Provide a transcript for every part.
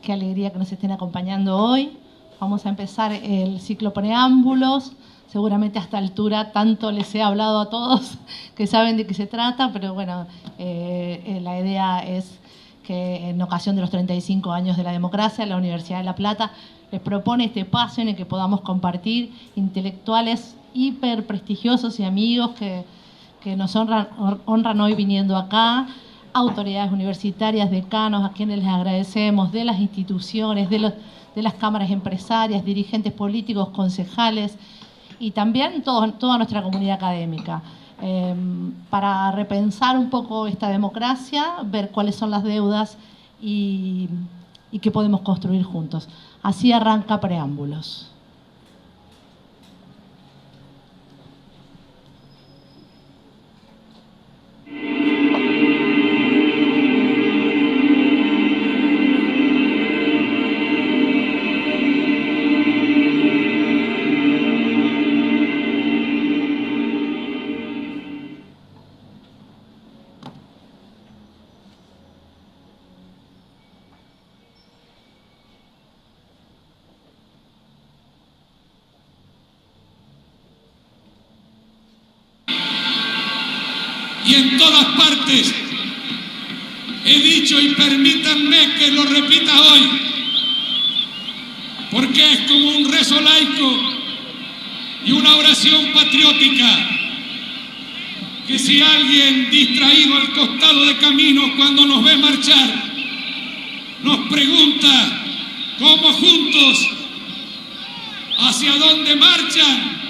Qué alegría que nos estén acompañando hoy. Vamos a empezar el ciclo preámbulos. Seguramente a esta altura tanto les he hablado a todos que saben de qué se trata, pero bueno, la idea es que en ocasión de los 35 años de la democracia, la Universidad de La Plata les propone este espacio en el que podamos compartir intelectuales hiper prestigiosos y amigos que nos honran hoy viniendo acá, autoridades universitarias, decanos, a quienes les agradecemos, de las instituciones, de las cámaras empresarias, dirigentes políticos, concejales y también toda nuestra comunidad académica. Para repensar un poco esta democracia, ver cuáles son las deudas y qué podemos construir juntos. Así arranca Preámbulos. Y en todas partes he dicho, y permítanme que lo repita hoy, porque es como un rezo laico y una oración patriótica, que si alguien distraído al costado de camino cuando nos ve marchar nos pregunta cómo juntos, hacia dónde marchan,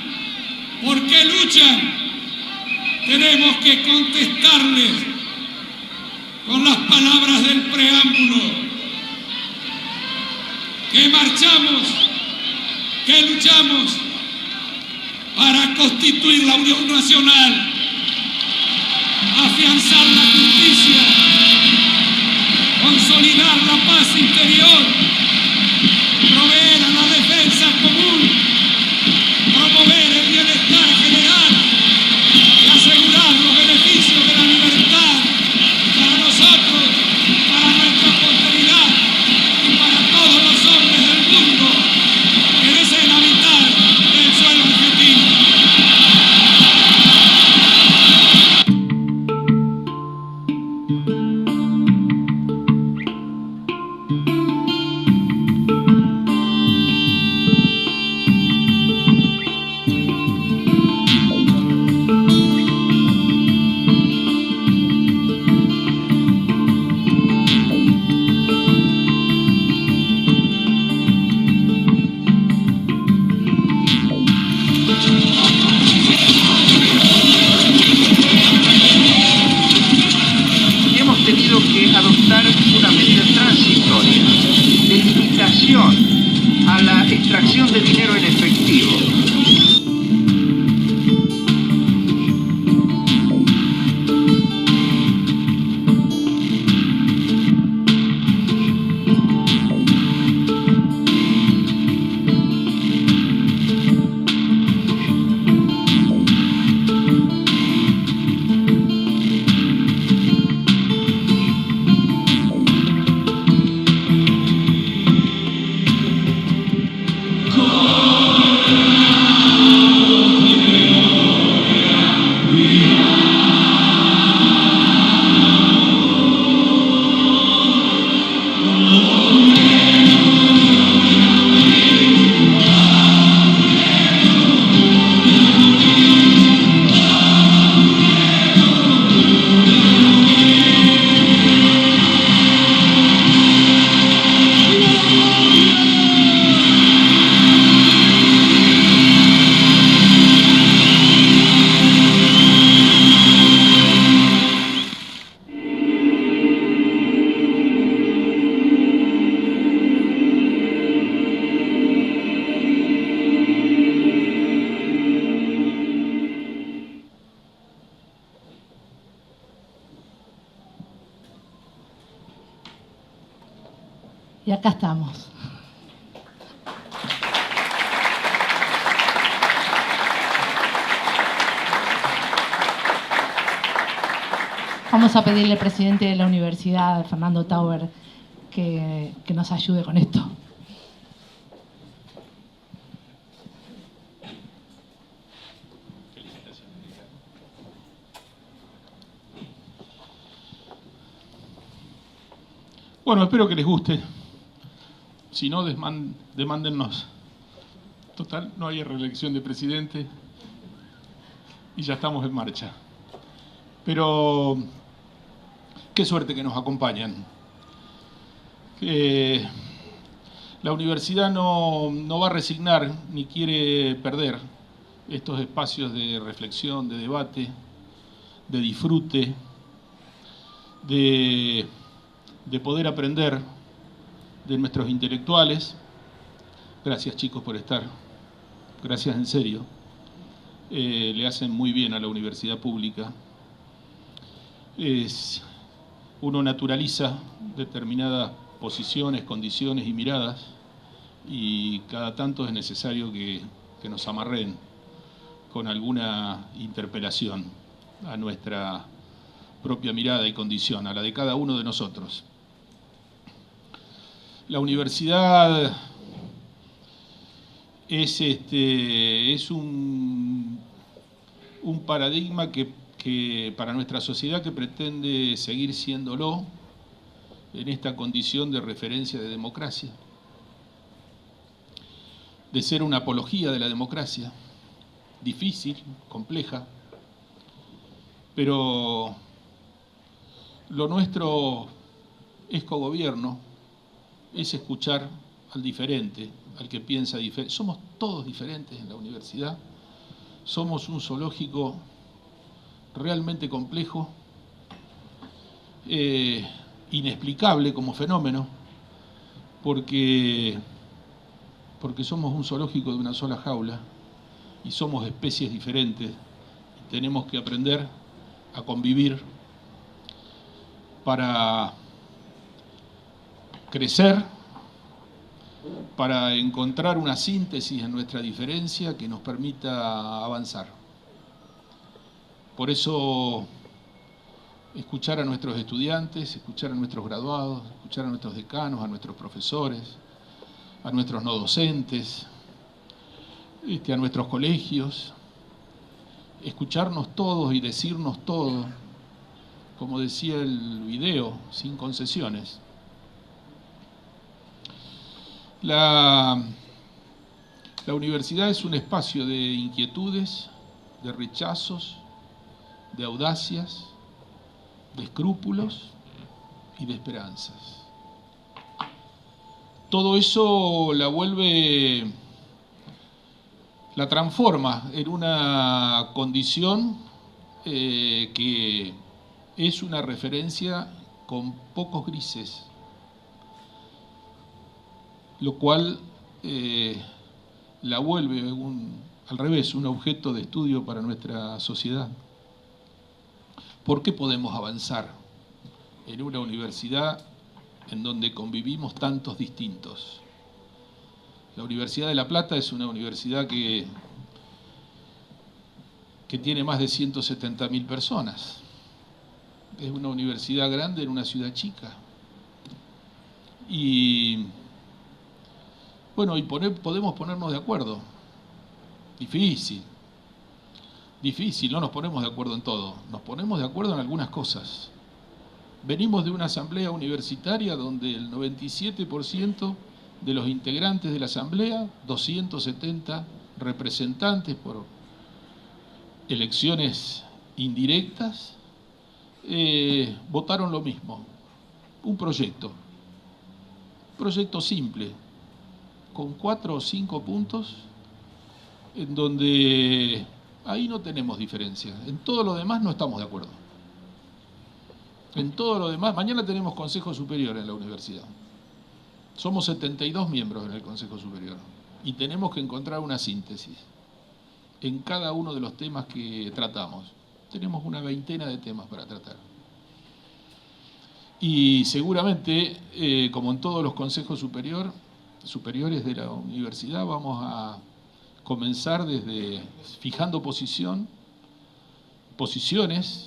por qué luchan, tenemos que contestarles con las palabras del preámbulo, que marchamos, que luchamos para constituir la Unión Nacional, afianzar la justicia, consolidar la paz interior, proveer a la defensa común, promover el bienestar general y asegurar los beneficios de la libertad para nosotros, para nuestra posteridad y para todos los hombres del mundo que deseen habitar el suelo argentino. A la extracción de dinero en efectivo. Y acá estamos. Vamos a pedirle al presidente de la universidad, Fernando Tauber, que nos ayude con esto. Bueno, espero que les guste. Si no, demándennos. Total, no hay reelección de presidente y ya estamos en marcha. Pero qué suerte que nos acompañan. La universidad no va a resignar ni quiere perder estos espacios de reflexión, de debate, de disfrute, de poder aprender de nuestros intelectuales. Gracias, chicos, por estar. Gracias en serio. Le hacen muy bien a la universidad pública. Uno naturaliza determinadas posiciones, condiciones y miradas, y cada tanto es necesario que nos amarren con alguna interpelación a nuestra propia mirada y condición, a la de cada uno de nosotros. La universidad es un paradigma que para nuestra sociedad que pretende seguir siéndolo en esta condición de referencia de democracia, de ser una apología de la democracia, difícil, compleja, pero lo nuestro es cogobierno, es escuchar al diferente, al que piensa diferente. Somos todos diferentes en la universidad, somos un zoológico realmente complejo, inexplicable como fenómeno, porque somos un zoológico de una sola jaula y somos especies diferentes y tenemos que aprender a convivir para crecer, para encontrar una síntesis en nuestra diferencia que nos permita avanzar. Por eso, escuchar a nuestros estudiantes, escuchar a nuestros graduados, escuchar a nuestros decanos, a nuestros profesores, a nuestros no docentes, a nuestros colegios, escucharnos todos y decirnos todo, como decía el video, sin concesiones. La universidad es un espacio de inquietudes, de rechazos, de audacias, de escrúpulos y de esperanzas. Todo eso la transforma en una condición que es una referencia con pocos grises, lo cual la vuelve al revés, un objeto de estudio para nuestra sociedad. ¿Por qué podemos avanzar en una universidad en donde convivimos tantos distintos? La Universidad de La Plata es una universidad que tiene más de 170.000 personas. Es una universidad grande en una ciudad chica. Y bueno, podemos ponernos de acuerdo. Difícil, no nos ponemos de acuerdo en todo. Nos ponemos de acuerdo en algunas cosas. Venimos de una asamblea universitaria donde el 97% de los integrantes de la asamblea, 270 representantes por elecciones indirectas, votaron lo mismo. Un proyecto simple, con 4 o 5 puntos, en donde ahí no tenemos diferencia. En todo lo demás no estamos de acuerdo. En todo lo demás, mañana tenemos Consejo Superior en la universidad. Somos 72 miembros en el Consejo Superior y tenemos que encontrar una síntesis en cada uno de los temas que tratamos. Tenemos una veintena de temas para tratar. Y seguramente, como en todos los consejos superiores de la universidad, vamos a comenzar desde fijando posiciones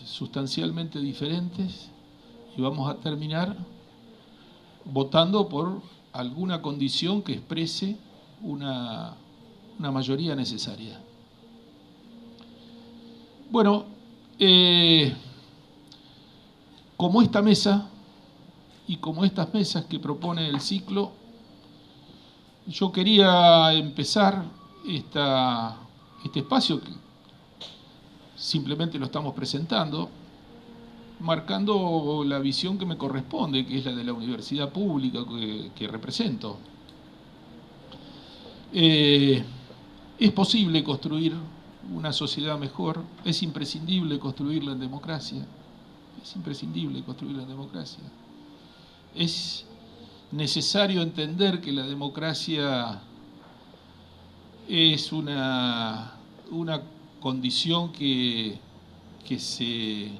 sustancialmente diferentes, y vamos a terminar votando por alguna condición que exprese una mayoría necesaria. Bueno, como esta mesa y como estas mesas que propone el ciclo, yo quería empezar este espacio, que simplemente lo estamos presentando, marcando la visión que me corresponde, que es la de la universidad pública que represento. Es posible construir una sociedad mejor, es imprescindible construirla en democracia, es imprescindible construirla en democracia. Es necesario entender que la democracia es una condición que se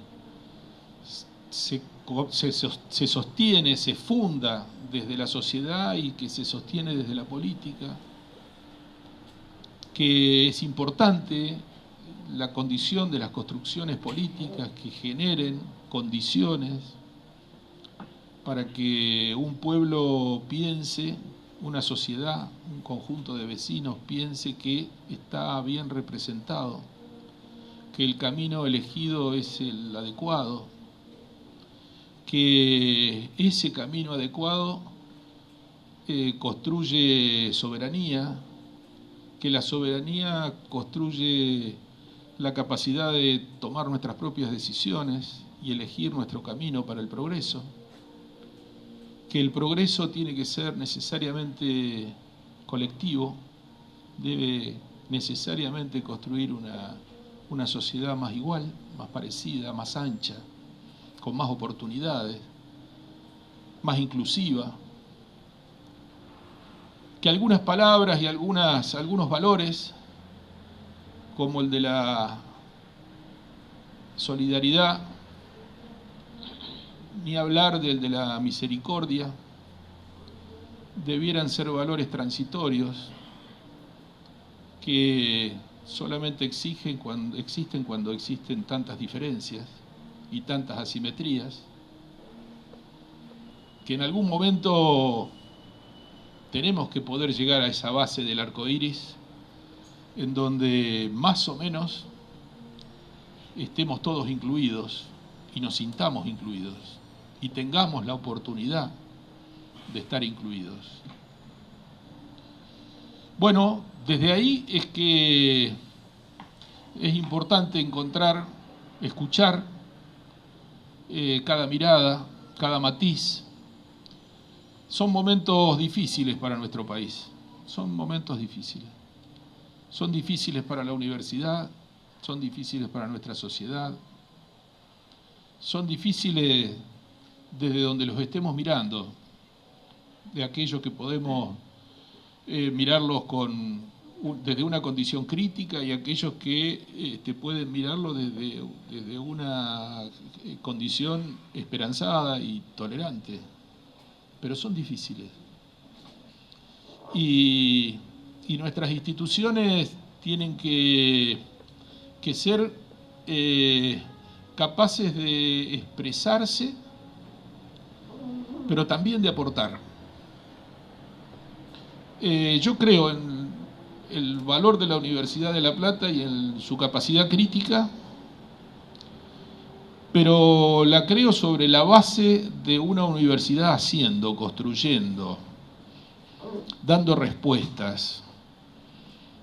sostiene, se funda desde la sociedad y que se sostiene desde la política, que es importante la condición de las construcciones políticas que generen condiciones para que un pueblo piense, una sociedad, un conjunto de vecinos piense que está bien representado, que el camino elegido es el adecuado, que ese camino adecuado construye soberanía, que la soberanía construye la capacidad de tomar nuestras propias decisiones y elegir nuestro camino para el progreso, que el progreso tiene que ser necesariamente colectivo, debe necesariamente construir una sociedad más igual, más parecida, más ancha, con más oportunidades, más inclusiva, que algunas palabras y algunos valores, como el de la solidaridad, ni hablar del de la misericordia, debieran ser valores transitorios que solamente existen cuando existen tantas diferencias y tantas asimetrías, que en algún momento tenemos que poder llegar a esa base del arco iris, en donde más o menos estemos todos incluidos y nos sintamos incluidos y tengamos la oportunidad de estar incluidos. Bueno, desde ahí es que es importante encontrar, escuchar cada mirada, cada matiz. Son momentos difíciles para nuestro país, son momentos difíciles. Son difíciles para la universidad, son difíciles para nuestra sociedad, son difíciles desde donde los estemos mirando, de aquellos que podemos mirarlos desde una condición crítica y aquellos que pueden mirarlo desde una condición esperanzada y tolerante. Pero son difíciles. Y nuestras instituciones tienen que ser capaces de expresarse, pero también de aportar. Yo creo en el valor de la Universidad de La Plata y en su capacidad crítica, pero la creo sobre la base de una universidad haciendo, construyendo, dando respuestas.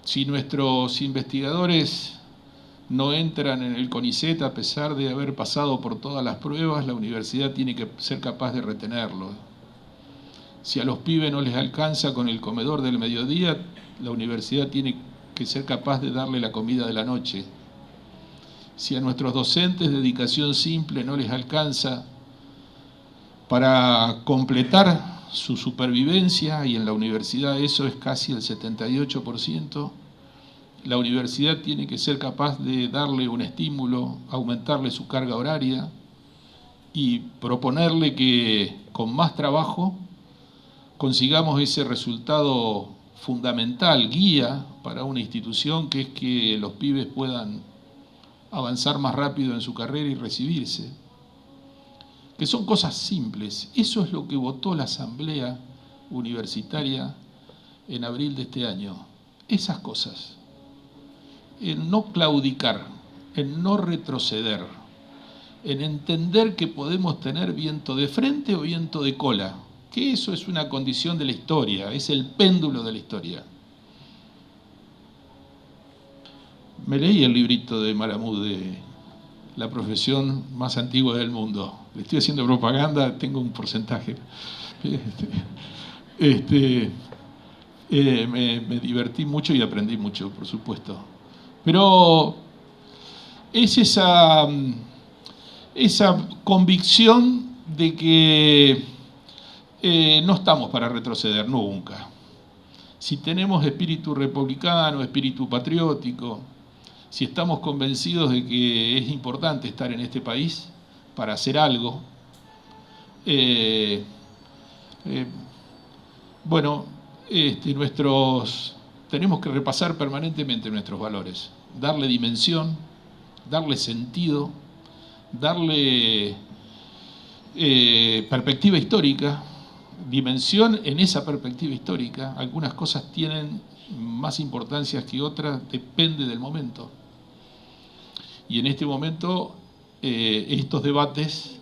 Si nuestros investigadores no entran en el CONICET a pesar de haber pasado por todas las pruebas, la universidad tiene que ser capaz de retenerlos. Si a los pibes no les alcanza con el comedor del mediodía, la universidad tiene que ser capaz de darle la comida de la noche. Si a nuestros docentes de dedicación simple no les alcanza para completar su supervivencia, y en la universidad eso es casi el 78%, la universidad tiene que ser capaz de darle un estímulo, aumentarle su carga horaria y proponerle que con más trabajo consigamos ese resultado fundamental, guía para una institución, que es que los pibes puedan avanzar más rápido en su carrera y recibirse. que son cosas simples. Eso es lo que votó la Asamblea Universitaria en abril de este año. Esas cosas. En no claudicar, en no retroceder, en entender que podemos tener viento de frente o viento de cola, que eso es una condición de la historia, es el péndulo de la historia. Me leí el librito de Malamud de La profesión más antigua del mundo. Le estoy haciendo propaganda, tengo un porcentaje. Me divertí mucho y aprendí mucho, por supuesto. Pero es esa convicción de que no estamos para retroceder nunca. Si tenemos espíritu republicano, espíritu patriótico, si estamos convencidos de que es importante estar en este país para hacer algo, tenemos que repasar permanentemente nuestros valores, darle dimensión, darle sentido, darle perspectiva histórica, dimensión en esa perspectiva histórica. Algunas cosas tienen más importancia que otras, depende del momento. Y en este momento estos debates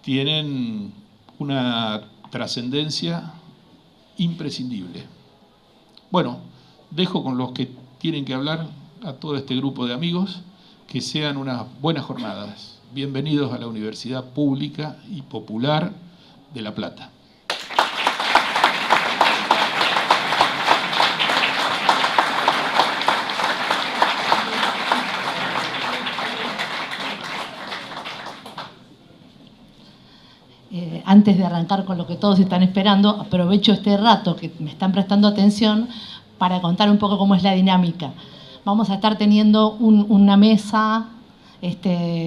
tienen una trascendencia imprescindible. Bueno, dejo con los que tienen que hablar a todo este grupo de amigos, que sean unas buenas jornadas. Bienvenidos a la Universidad Pública y Popular de La Plata. Antes de arrancar con lo que todos están esperando, aprovecho este rato que me están prestando atención para contar un poco cómo es la dinámica. Vamos a estar teniendo una mesa,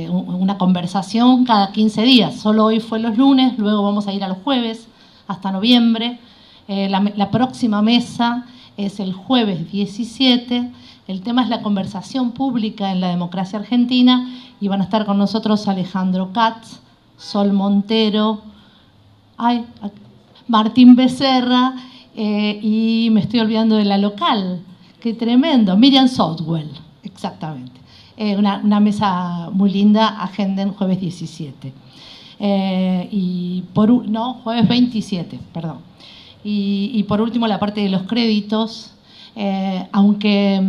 una conversación cada 15 días. Solo hoy fue los lunes, luego vamos a ir a los jueves hasta noviembre. La próxima mesa es el jueves 17. El tema es la conversación pública en la democracia argentina y van a estar con nosotros Alejandro Katz, Sol Montero, Martín Becerra y me estoy olvidando de la local. ¡Qué tremendo! Miriam Southwell, exactamente. Una mesa muy linda, agenden jueves 17. Jueves 27, perdón. Y por último, la parte de los créditos, aunque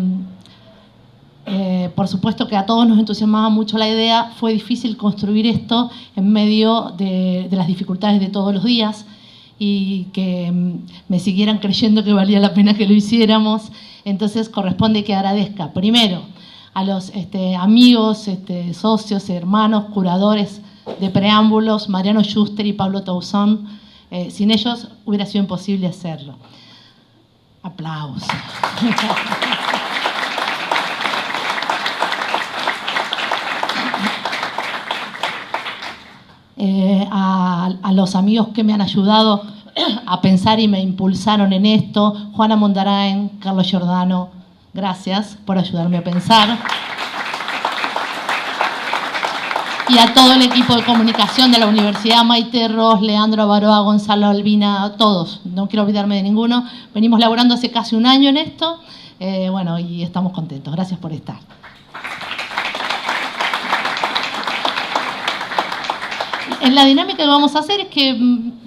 por supuesto que a todos nos entusiasmaba mucho la idea, fue difícil construir esto en medio de las dificultades de todos los días y que me siguieran creyendo que valía la pena que lo hiciéramos. Entonces corresponde que agradezca primero a los amigos, socios, hermanos, curadores de preámbulos, Mariano Schuster y Pablo Tauzón. Sin ellos hubiera sido imposible hacerlo. Aplausos. A los amigos que me han ayudado a pensar y me impulsaron en esto, Juana Mondarain, Carlos Giordano, gracias por ayudarme a pensar. Y a todo el equipo de comunicación de la Universidad, Maite Ross, Leandro Baroa, Gonzalo Albina, todos, no quiero olvidarme de ninguno. Venimos laborando hace casi un año en esto, y estamos contentos. Gracias por estar. En la dinámica que vamos a hacer es que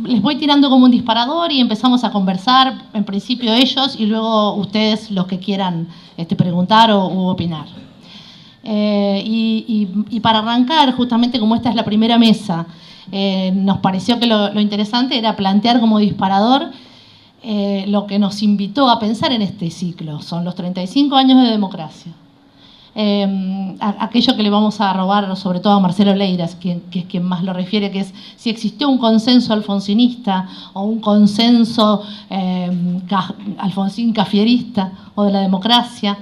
les voy tirando como un disparador y empezamos a conversar, en principio ellos y luego ustedes los que quieran preguntar u opinar. Y para arrancar, justamente como esta es la primera mesa, nos pareció que lo interesante era plantear como disparador lo que nos invitó a pensar en este ciclo. Son los 35 años de democracia. Aquello que le vamos a robar sobre todo a Marcelo Leiras, que es quien más lo refiere, que es si existió un consenso alfonsinista o un consenso alfonsín cafierista o de la democracia.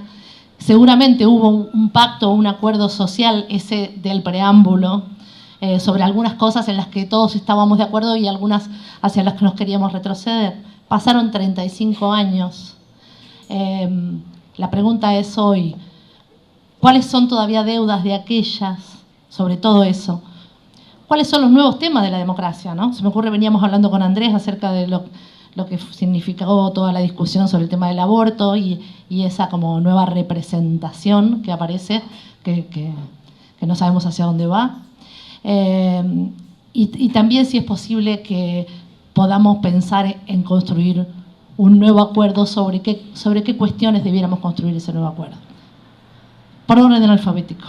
Seguramente hubo un pacto o un acuerdo social, ese del preámbulo, sobre algunas cosas en las que todos estábamos de acuerdo y algunas hacia las que nos queríamos retroceder. Pasaron 35 años. La pregunta es hoy, ¿cuáles son todavía deudas de aquellas, sobre todo eso? cuáles son los nuevos temas de la democracia, ¿no? Se me ocurre, veníamos hablando con Andrés acerca de lo que significó toda la discusión sobre el tema del aborto y esa como nueva representación que aparece, que no sabemos hacia dónde va. Y también si es posible que podamos pensar en construir un nuevo acuerdo sobre qué cuestiones debiéramos construir ese nuevo acuerdo. Por orden alfabético.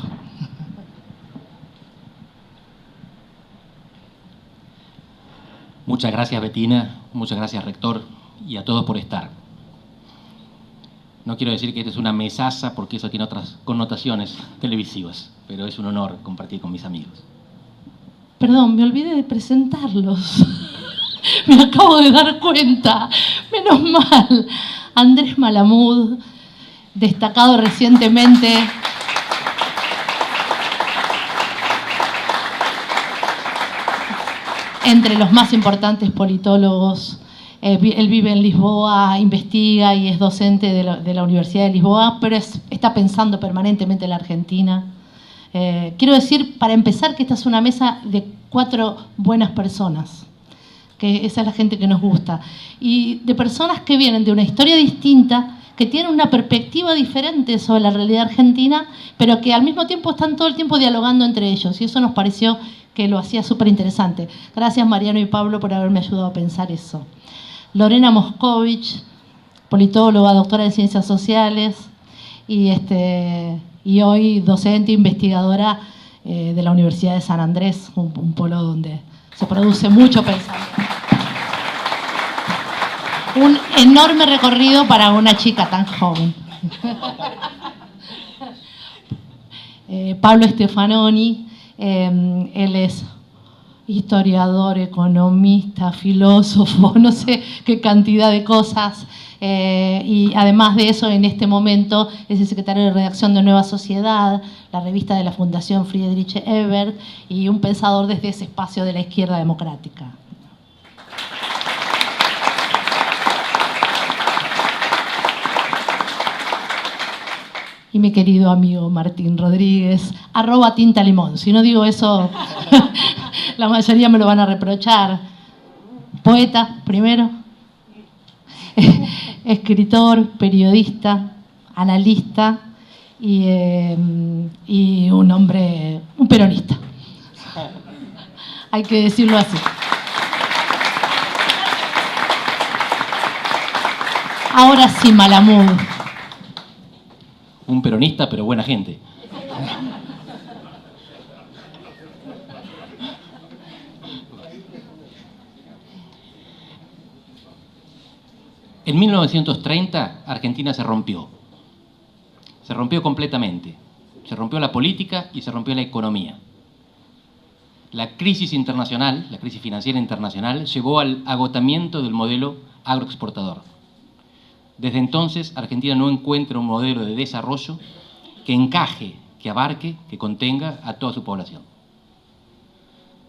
Muchas gracias, Bettina, muchas gracias, rector, y a todos por estar. No quiero decir que esta es una mesaza, porque eso tiene otras connotaciones televisivas, pero es un honor compartir con mis amigos. Perdón, me olvidé de presentarlos. Me acabo de dar cuenta. Menos mal. Andrés Malamud, destacado recientemente entre los más importantes politólogos. Él vive en Lisboa, investiga y es docente de la Universidad de Lisboa, pero está pensando permanentemente en la Argentina. Quiero decir, para empezar, que esta es una mesa de 4 buenas personas, que esa es la gente que nos gusta, y de personas que vienen de una historia distinta, que tienen una perspectiva diferente sobre la realidad argentina, pero que al mismo tiempo están todo el tiempo dialogando entre ellos, y eso nos pareció que lo hacía súper interesante. Gracias, Mariano y Pablo, por haberme ayudado a pensar eso. Lorena Moscovich, politóloga, doctora en Ciencias Sociales, y hoy docente e investigadora de la Universidad de San Andrés, un polo donde se produce mucho pensamiento. Un enorme recorrido para una chica tan joven. Pablo Stefanoni, él es historiador, economista, filósofo, no sé qué cantidad de cosas. Y además de eso, en este momento es el secretario de redacción de Nueva Sociedad, la revista de la Fundación Friedrich Ebert, y un pensador desde ese espacio de la izquierda democrática. Y mi querido amigo Martín Rodríguez, @tintalimón. Si no digo eso, la mayoría me lo van a reprochar. Poeta, primero. Escritor, periodista, analista y un hombre, un peronista. Hay que decirlo así. Ahora sí, Malamud. Un peronista, pero buena gente. En 1930, Argentina se rompió. Se rompió completamente. Se rompió la política y se rompió la economía. La crisis internacional, la crisis financiera internacional, llevó al agotamiento del modelo agroexportador. Desde entonces, Argentina no encuentra un modelo de desarrollo que encaje, que abarque, que contenga a toda su población.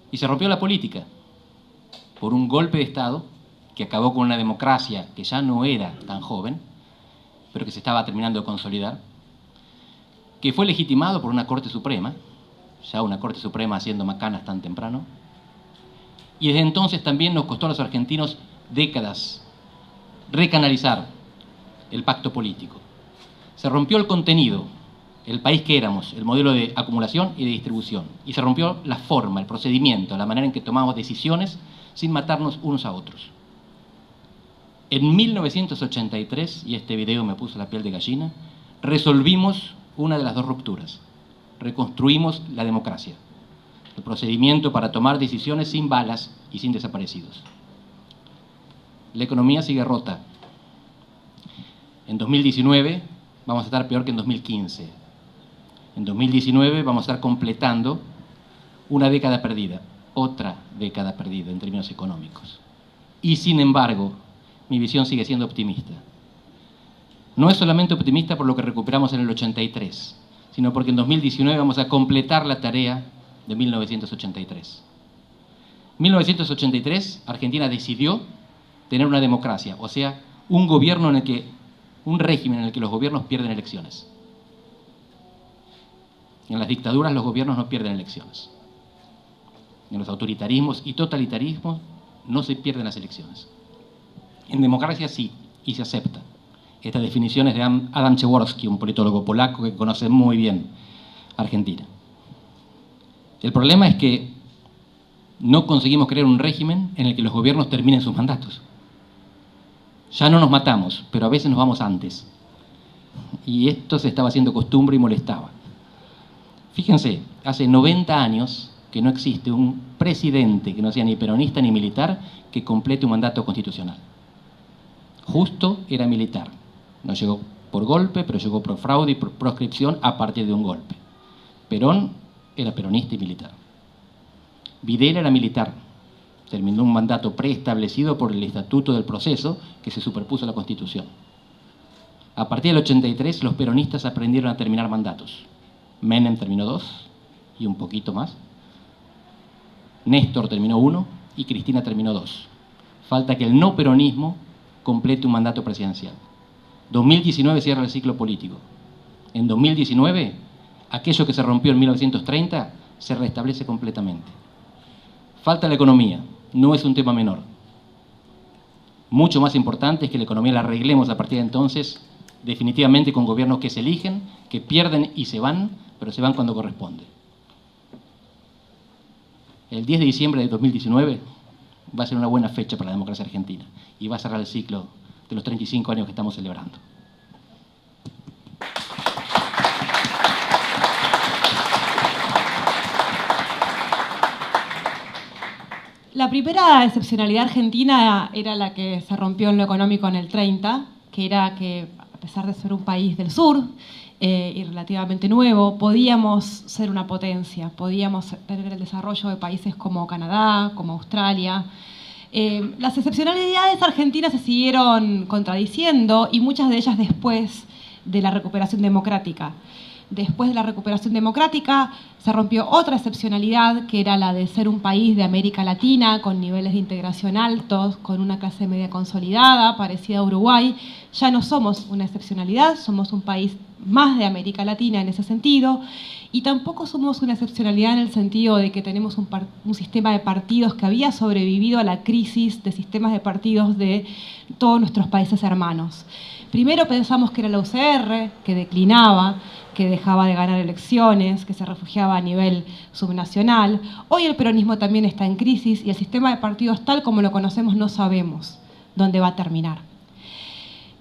Y se rompió la política por un golpe de Estado que acabó con una democracia que ya no era tan joven, pero que se estaba terminando de consolidar, que fue legitimado por una Corte Suprema, ya una Corte Suprema haciendo macanas tan temprano, y desde entonces también nos costó a los argentinos décadas recanalizar el pacto político. Se rompió el contenido, el país que éramos, el modelo de acumulación y de distribución, y se rompió la forma, el procedimiento, la manera en que tomamos decisiones sin matarnos unos a otros. En 1983, y este video me puso la piel de gallina, resolvimos una de las dos rupturas. Reconstruimos la democracia, el procedimiento para tomar decisiones sin balas y sin desaparecidos. La economía sigue rota. En 2019 vamos a estar peor que en 2015. En 2019 vamos a estar completando una década perdida, otra década perdida en términos económicos. Y sin embargo, mi visión sigue siendo optimista. No es solamente optimista por lo que recuperamos en el 83, sino porque en 2019 vamos a completar la tarea de 1983. En 1983, Argentina decidió tener una democracia, o sea, un régimen en el que los gobiernos pierden elecciones. En las dictaduras los gobiernos no pierden elecciones. en los autoritarismos y totalitarismos, no se pierden las elecciones. En democracia sí, y se acepta. Esta definición es de Adam Przeworski, un politólogo polaco que conoce muy bien Argentina. El problema es que no conseguimos crear un régimen en el que los gobiernos terminen sus mandatos. Ya no nos matamos, pero a veces nos vamos antes. Y esto se estaba haciendo costumbre y molestaba. Fíjense, hace 90 años que no existe un presidente que no sea ni peronista ni militar que complete un mandato constitucional. Justo era militar. No llegó por golpe, pero llegó por fraude y por proscripción a partir de un golpe. Perón era peronista y militar. Videla era militar. Terminó un mandato preestablecido por el Estatuto del Proceso que se superpuso a la Constitución. A partir del 83 los peronistas aprendieron a terminar mandatos. Menem terminó 2 y un poquito más. Néstor terminó 1 y Cristina terminó 2. Falta que el no peronismo complete un mandato presidencial. 2019 cierra el ciclo político. En 2019, aquello que se rompió en 1930 se restablece completamente. Falta la economía, no es un tema menor. Mucho más importante es que la economía la arreglemos a partir de entonces, definitivamente con gobiernos que se eligen, que pierden y se van, pero se van cuando corresponde. El 10 de diciembre de 2019 va a ser una buena fecha para la democracia argentina y va a cerrar el ciclo de los 35 años que estamos celebrando. La primera excepcionalidad argentina era la que se rompió en lo económico en el 30, que era que, a pesar de ser un país del sur y relativamente nuevo, podíamos ser una potencia, podíamos tener el desarrollo de países como Canadá, como Australia. Las excepcionalidades argentinas se siguieron contradiciendo y muchas de ellas después de la recuperación democrática. Después de la recuperación democrática se rompió otra excepcionalidad, que era la de ser un país de América Latina con niveles de integración altos, con una clase media consolidada, parecida a Uruguay. Ya no somos una excepcionalidad, somos un país más de América Latina en ese sentido, y tampoco somos una excepcionalidad en el sentido de que tenemos un sistema de partidos que había sobrevivido a la crisis de sistemas de partidos de todos nuestros países hermanos. Primero pensamos que era la UCR, que declinaba, que dejaba de ganar elecciones, que se refugiaba a nivel subnacional. Hoy el peronismo también está en crisis y el sistema de partidos tal como lo conocemos no sabemos dónde va a terminar.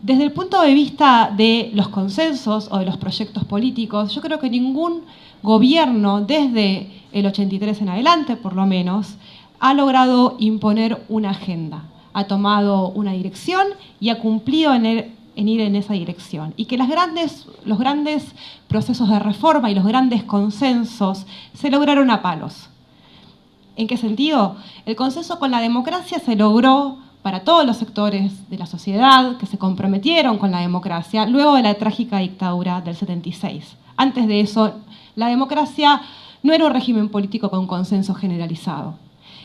Desde el punto de vista de los consensos o de los proyectos políticos, yo creo que ningún gobierno, desde el 83 en adelante por lo menos, ha logrado imponer una agenda, ha tomado una dirección y ha cumplido en ir en esa dirección. Y que los grandes procesos de reforma y los grandes consensos se lograron a palos. ¿En qué sentido? El consenso con la democracia se logró para todos los sectores de la sociedad que se comprometieron con la democracia luego de la trágica dictadura del 76. Antes de eso, la democracia no era un régimen político con consenso generalizado.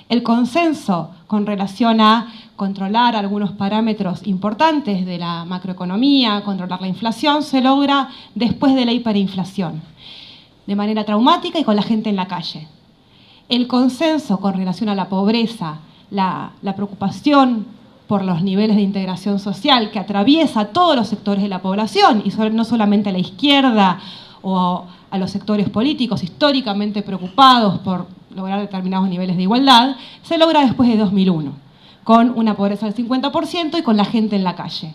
El consenso con relación a controlar algunos parámetros importantes de la macroeconomía, controlar la inflación, se logra después de la hiperinflación, de manera traumática y con la gente en la calle. El consenso con relación a la pobreza, la preocupación por los niveles de integración social que atraviesa todos los sectores de la población y no solamente a la izquierda o a los sectores políticos históricamente preocupados por lograr determinados niveles de igualdad, se logra después de 2001, con una pobreza del 50% y con la gente en la calle.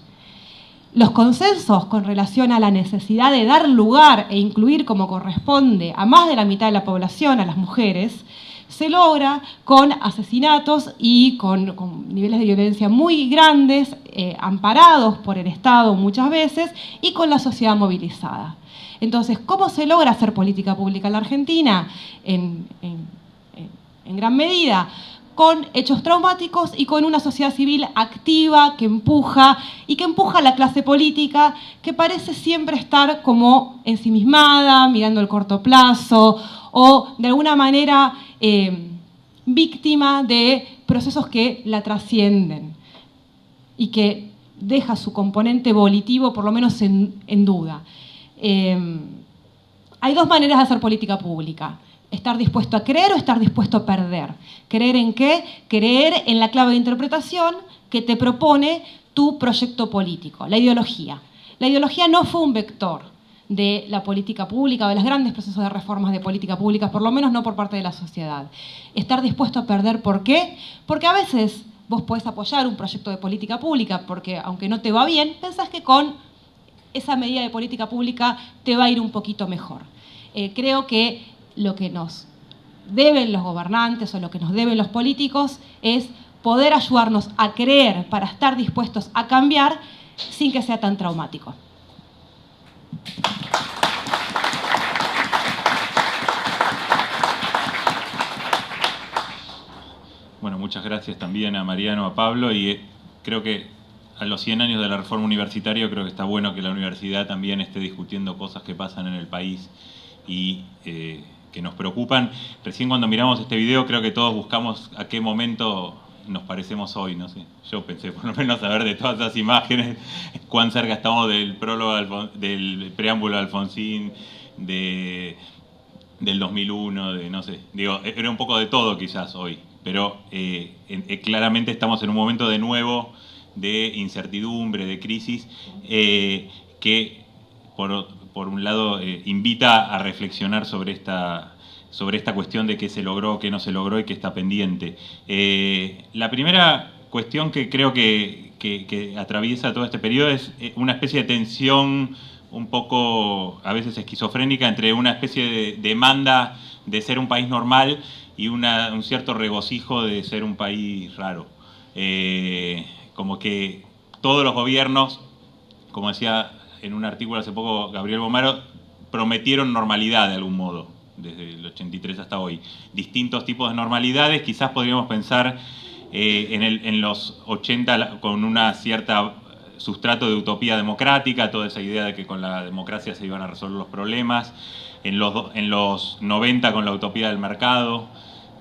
Los consensos con relación a la necesidad de dar lugar e incluir como corresponde a más de la mitad de la población, a las mujeres, se logra con asesinatos y con niveles de violencia muy grandes, amparados por el Estado muchas veces, y con la sociedad movilizada. Entonces, ¿cómo se logra hacer política pública en la Argentina? En gran medida, con hechos traumáticos y con una sociedad civil activa que empuja a la clase política, que parece siempre estar como ensimismada, mirando el corto plazo, o de alguna manera víctima de procesos que la trascienden y que deja su componente volitivo por lo menos en duda. Hay dos maneras de hacer política pública. ¿Estar dispuesto a creer o estar dispuesto a perder? ¿Creer en qué? Creer en la clave de interpretación que te propone tu proyecto político, la ideología. La ideología no fue un vector de la política pública o de los grandes procesos de reformas de política pública, por lo menos no por parte de la sociedad. Estar dispuesto a perder, ¿por qué? Porque a veces vos podés apoyar un proyecto de política pública porque, aunque no te va bien, pensás que con esa medida de política pública te va a ir un poquito mejor. Creo que lo que nos deben los gobernantes o lo que nos deben los políticos es poder ayudarnos a creer para estar dispuestos a cambiar sin que sea tan traumático. Bueno, muchas gracias también a Mariano, a Pablo, y creo que a los 100 años de la reforma universitaria creo que está bueno que la universidad también esté discutiendo cosas que pasan en el país y que nos preocupan. Recién cuando miramos este video creo que todos buscamos a qué momento nos parecemos hoy, no sé. Yo pensé por lo menos a ver de todas esas imágenes cuán cerca estamos del prólogo, del preámbulo de Alfonsín, del 2001, de no sé. Digo, era un poco de todo quizás hoy, pero claramente estamos en un momento de nuevo de incertidumbre, de crisis, que por un lado invita a reflexionar sobre esta cuestión de qué se logró, qué no se logró y qué está pendiente. La primera cuestión que creo que atraviesa todo este periodo es una especie de tensión un poco, a veces esquizofrénica, entre una especie de demanda de ser un país normal y un cierto regocijo de ser un país raro. Como que todos los gobiernos, como decía en un artículo hace poco Gabriel Bomaro, prometieron normalidad de algún modo, desde el 83 hasta hoy. Distintos tipos de normalidades, quizás podríamos pensar en los 80 con una cierta sustrato de utopía democrática, toda esa idea de que con la democracia se iban a resolver los problemas, en los 90 con la utopía del mercado,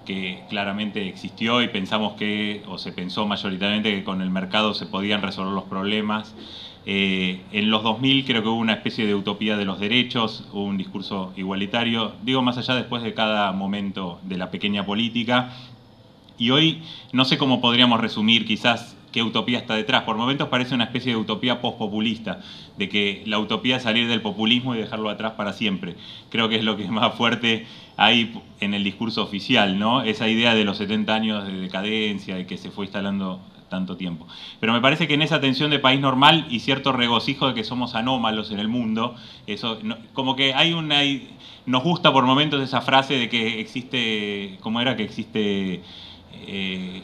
que claramente existió y pensamos que, o se pensó mayoritariamente que con el mercado se podían resolver los problemas. En los 2000 creo que hubo una especie de utopía de los derechos, hubo un discurso igualitario, digo más allá después de cada momento de la pequeña política. Y hoy no sé cómo podríamos resumir quizás qué utopía está detrás. Por momentos parece una especie de utopía postpopulista, de que la utopía es salir del populismo y dejarlo atrás para siempre. Creo que es lo que es más fuerte ahí en el discurso oficial, ¿no? Esa idea de los 70 años de decadencia y que se fue instalando tanto tiempo. Pero me parece que en esa tensión de país normal y cierto regocijo de que somos anómalos en el mundo, eso como que nos gusta por momentos esa frase de que existe, ¿cómo era? Que existe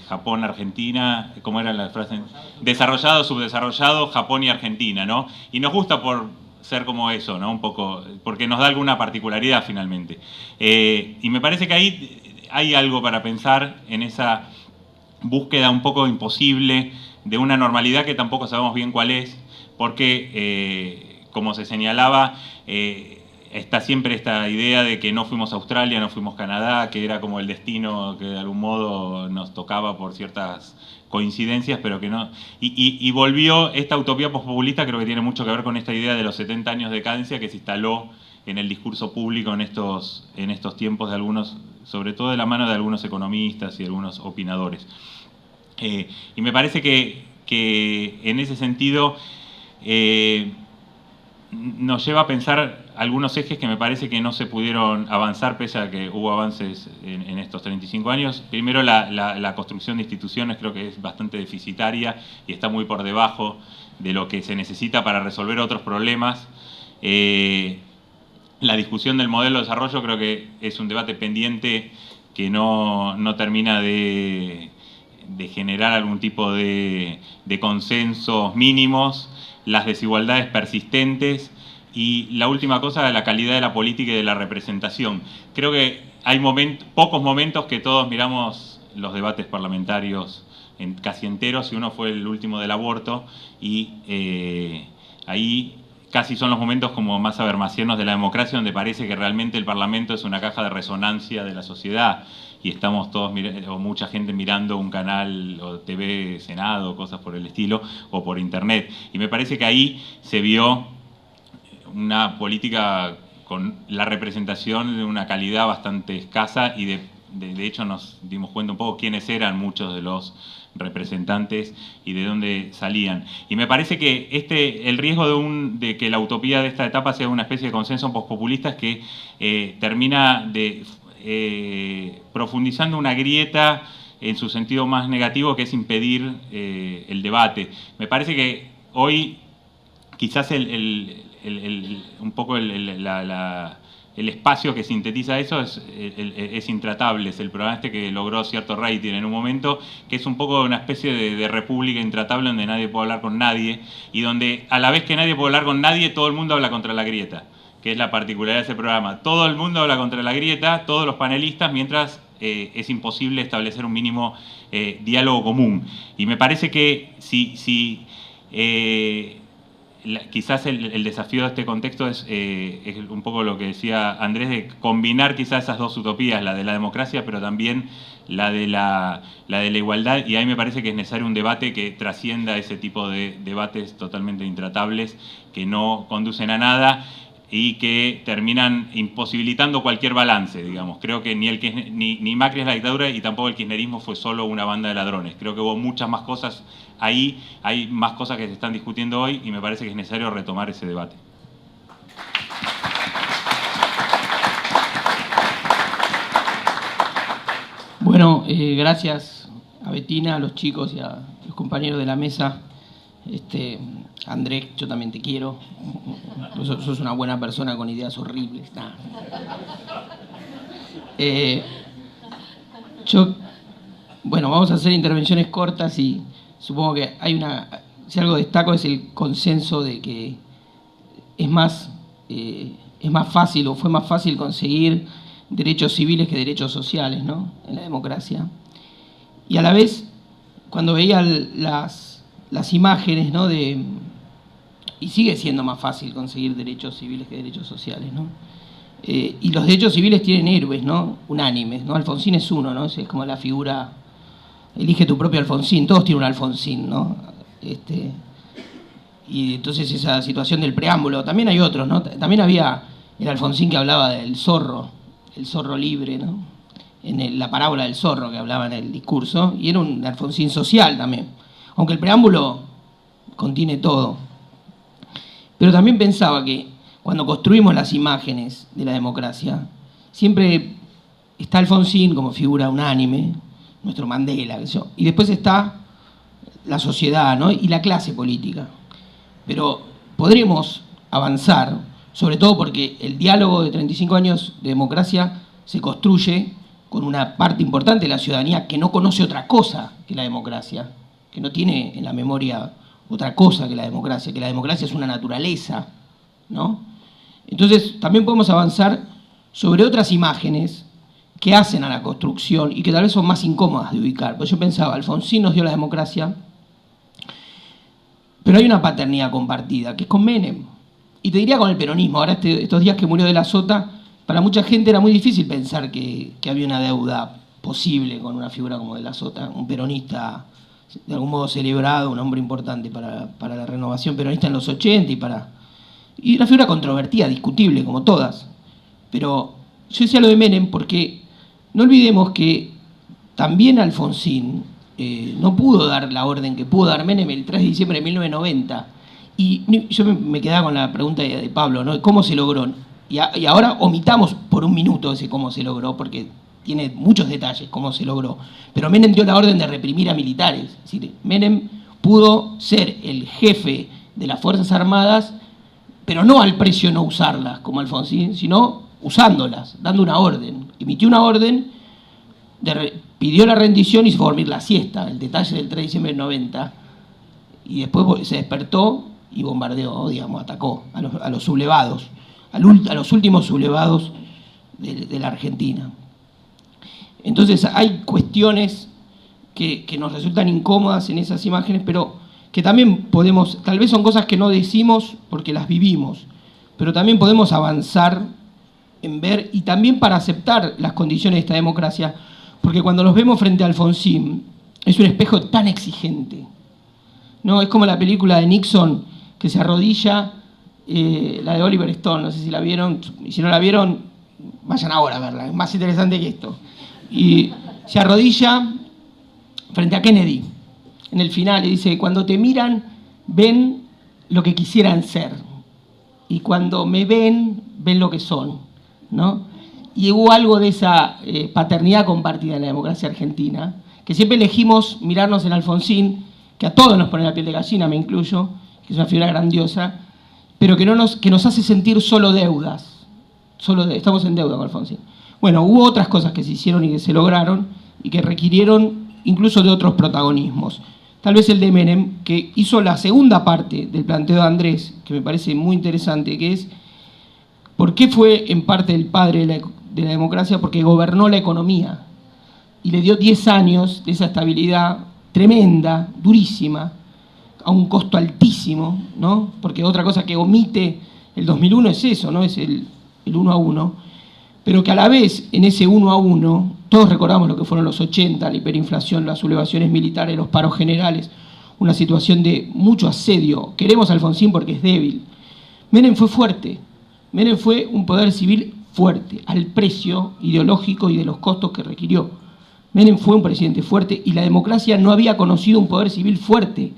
Japón, Argentina, ¿cómo era la frase? Desarrollado, subdesarrollado, Japón y Argentina, ¿no? Y nos gusta por ser como eso, ¿no? Un poco, porque nos da alguna particularidad finalmente. Y me parece que ahí hay algo para pensar en esa búsqueda un poco imposible de una normalidad que tampoco sabemos bien cuál es, porque, como se señalaba, está siempre esta idea de que no fuimos a Australia, no fuimos a Canadá, que era como el destino que de algún modo nos tocaba por ciertas coincidencias, pero que no. Y volvió esta utopía postpopulista, creo que tiene mucho que ver con esta idea de los 70 años de decadencia que se instaló en el discurso público en estos tiempos de algunos, sobre todo de la mano de algunos economistas y algunos opinadores. Y me parece que en ese sentido nos lleva a pensar algunos ejes que me parece que no se pudieron avanzar pese a que hubo avances en estos 35 años. Primero, la construcción de instituciones creo que es bastante deficitaria y está muy por debajo de lo que se necesita para resolver otros problemas. La discusión del modelo de desarrollo creo que es un debate pendiente que no termina de generar algún tipo de consensos mínimos, las desigualdades persistentes y la última cosa, la calidad de la política y de la representación. Creo que hay pocos momentos que todos miramos los debates parlamentarios casi enteros, y uno fue el último del aborto, y ahí casi son los momentos como más habermasianos de la democracia, donde parece que realmente el Parlamento es una caja de resonancia de la sociedad, y estamos todos, o mucha gente mirando un canal o TV Senado, cosas por el estilo, o por internet. Y me parece que ahí se vio una política con la representación de una calidad bastante escasa y de hecho nos dimos cuenta un poco quiénes eran muchos de los representantes y de dónde salían. Y me parece que el riesgo de que la utopía de esta etapa sea una especie de consenso pospopulista es que termina profundizando una grieta en su sentido más negativo, que es impedir el debate. Me parece que hoy quizás un poco el espacio que sintetiza eso es intratable, es el programa que logró cierto rating en un momento, que es un poco una especie de república intratable donde nadie puede hablar con nadie y donde a la vez que nadie puede hablar con nadie, todo el mundo habla contra la grieta, que es la particularidad de ese programa. Todo el mundo habla contra la grieta, todos los panelistas, mientras es imposible establecer un mínimo diálogo común. Y me parece que quizás el desafío de este contexto es un poco lo que decía Andrés, de combinar quizás esas dos utopías, la de la democracia, pero también la de la igualdad, y ahí me parece que es necesario un debate que trascienda ese tipo de debates totalmente intratables, que no conducen a nada y que terminan imposibilitando cualquier balance, digamos. Creo que ni Macri es la dictadura y tampoco el kirchnerismo fue solo una banda de ladrones. Creo que hubo muchas más cosas ahí, hay más cosas que se están discutiendo hoy y me parece que es necesario retomar ese debate. Bueno, gracias a Betina, a los chicos y a los compañeros de la mesa. Andrés, yo también te quiero. Sos una buena persona con ideas horribles. Nah. Bueno, vamos a hacer intervenciones cortas y supongo que si algo destaco es el consenso de que es más fácil o fue más fácil conseguir derechos civiles que derechos sociales, ¿no? En la democracia. Y a la vez, cuando veía las imágenes, ¿no? Y sigue siendo más fácil conseguir derechos civiles que derechos sociales, ¿no? Y los derechos civiles tienen héroes, ¿no? Unánimes, ¿no? Alfonsín es uno, ¿no? Es como la figura, elige tu propio Alfonsín, todos tienen un Alfonsín, ¿no? Y entonces esa situación del preámbulo, también hay otros, ¿no? También había el Alfonsín que hablaba del zorro, el zorro libre, ¿no? En la parábola del zorro que hablaba en el discurso, y era un Alfonsín social también, aunque el preámbulo contiene todo. Pero también pensaba que cuando construimos las imágenes de la democracia, siempre está Alfonsín como figura unánime, nuestro Mandela, y después está la sociedad, ¿no? Y la clase política. Pero podremos avanzar, sobre todo porque el diálogo de 35 años de democracia se construye con una parte importante de la ciudadanía que no conoce otra cosa que la democracia, que no tiene en la memoria otra cosa que la democracia es una naturaleza, ¿no? Entonces también podemos avanzar sobre otras imágenes que hacen a la construcción y que tal vez son más incómodas de ubicar. Pues yo pensaba, Alfonsín nos dio la democracia, pero hay una paternidad compartida, que es con Menem. Y te diría con el peronismo. Ahora estos días que murió de la Sota, para mucha gente era muy difícil pensar que había una deuda posible con una figura como de la Sota, un peronista de algún modo celebrado, un hombre importante para la renovación peronista en los 80 y una figura controvertida, discutible, como todas. Pero yo decía lo de Menem porque no olvidemos que también Alfonsín no pudo dar la orden que pudo dar Menem el 3 de diciembre de 1990. Y yo me quedaba con la pregunta de Pablo, ¿no? ¿Cómo se logró? Y ahora omitamos por un minuto ese cómo se logró, porque tiene muchos detalles cómo se logró. Pero Menem dio la orden de reprimir a militares. Es decir, Menem pudo ser el jefe de las Fuerzas Armadas, pero no al precio de no usarlas, como Alfonsín, sino usándolas, dando una orden. Emitió una orden, pidió la rendición y se fue a dormir la siesta, el detalle del 3 de diciembre del 90, y después se despertó y bombardeó, digamos, atacó a los sublevados, a los últimos sublevados de la Argentina. Entonces hay cuestiones que nos resultan incómodas en esas imágenes, pero que también podemos, tal vez son cosas que no decimos porque las vivimos, pero también podemos avanzar en ver y también para aceptar las condiciones de esta democracia, porque cuando los vemos frente a Alfonsín es un espejo tan exigente, ¿no? Es como la película de Nixon que se arrodilla la de Oliver Stone, no sé si la vieron, y si no la vieron, vayan ahora a verla, es más interesante que esto. Y se arrodilla frente a Kennedy en el final y dice: cuando te miran, ven lo que quisieran ser, y cuando me ven, ven lo que son, ¿no? Y hubo algo de esa paternidad compartida en la democracia argentina, que siempre elegimos mirarnos en Alfonsín, que a todos nos pone la piel de gallina, me incluyo, que es una figura grandiosa, pero que nos hace sentir solo deudas. Estamos en deuda con Alfonsín. Bueno, hubo otras cosas que se hicieron y que se lograron y que requirieron incluso de otros protagonismos. Tal vez el de Menem, que hizo la segunda parte del planteo de Andrés, que me parece muy interesante, que es ¿por qué fue en parte el padre de la democracia? Porque gobernó la economía y le dio 10 años de esa estabilidad tremenda, durísima, a un costo altísimo, ¿no? Porque otra cosa que omite el 2001 es eso, ¿no? Es el 1 a 1, pero que a la vez en ese 1 a 1, todos recordamos lo que fueron los 80, la hiperinflación, las sublevaciones militares, los paros generales, una situación de mucho asedio. Queremos a Alfonsín porque es débil. Menem fue fuerte. Menem fue un poder civil fuerte, al precio ideológico y de los costos que requirió. Menem fue un presidente fuerte y la democracia no había conocido un poder civil fuerte.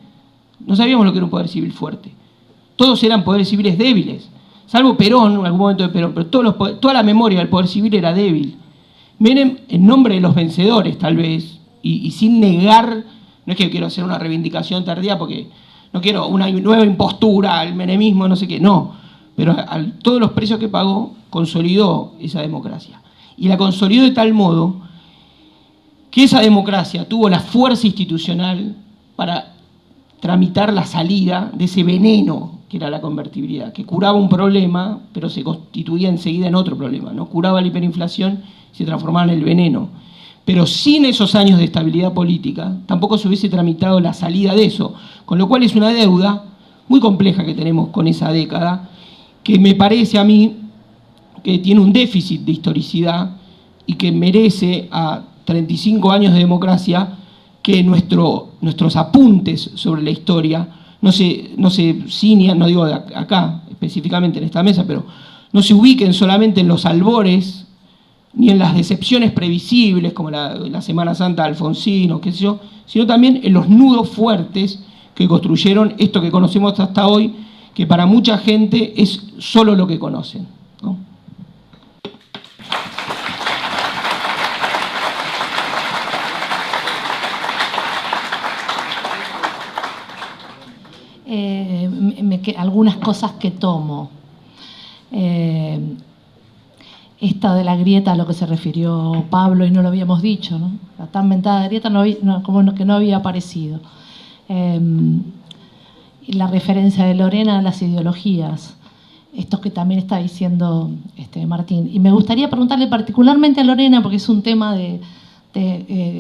No sabíamos lo que era un poder civil fuerte. Todos eran poderes civiles débiles, salvo Perón, en algún momento de Perón, pero toda la memoria del poder civil era débil. Menem, en nombre de los vencedores, tal vez, y sin negar, no es que quiero hacer una reivindicación tardía porque no quiero una nueva impostura al menemismo, no sé qué, no, pero todos los precios que pagó, consolidó esa democracia. Y la consolidó de tal modo que esa democracia tuvo la fuerza institucional para tramitar la salida de ese veneno que era la convertibilidad, que curaba un problema, pero se constituía enseguida en otro problema, ¿no? Curaba la hiperinflación y se transformaba en el veneno. Pero sin esos años de estabilidad política, tampoco se hubiese tramitado la salida de eso, con lo cual es una deuda muy compleja que tenemos con esa década, que me parece a mí que tiene un déficit de historicidad y que merece a 35 años de democracia que nuestros apuntes sobre la historia no se ciñan, no digo de acá específicamente en esta mesa, pero no se ubiquen solamente en los albores ni en las decepciones previsibles como la Semana Santa de Alfonsín o qué sé yo, sino también en los nudos fuertes que construyeron esto que conocemos hasta hoy, que para mucha gente es solo lo que conocen, ¿no? Algunas cosas que tomo. Esta de la grieta a lo que se refirió Pablo y no lo habíamos dicho, ¿no? La tan mentada grieta como que no había aparecido. Y la referencia de Lorena a las ideologías, esto que también está diciendo Martín. Y me gustaría preguntarle particularmente a Lorena, porque es un tema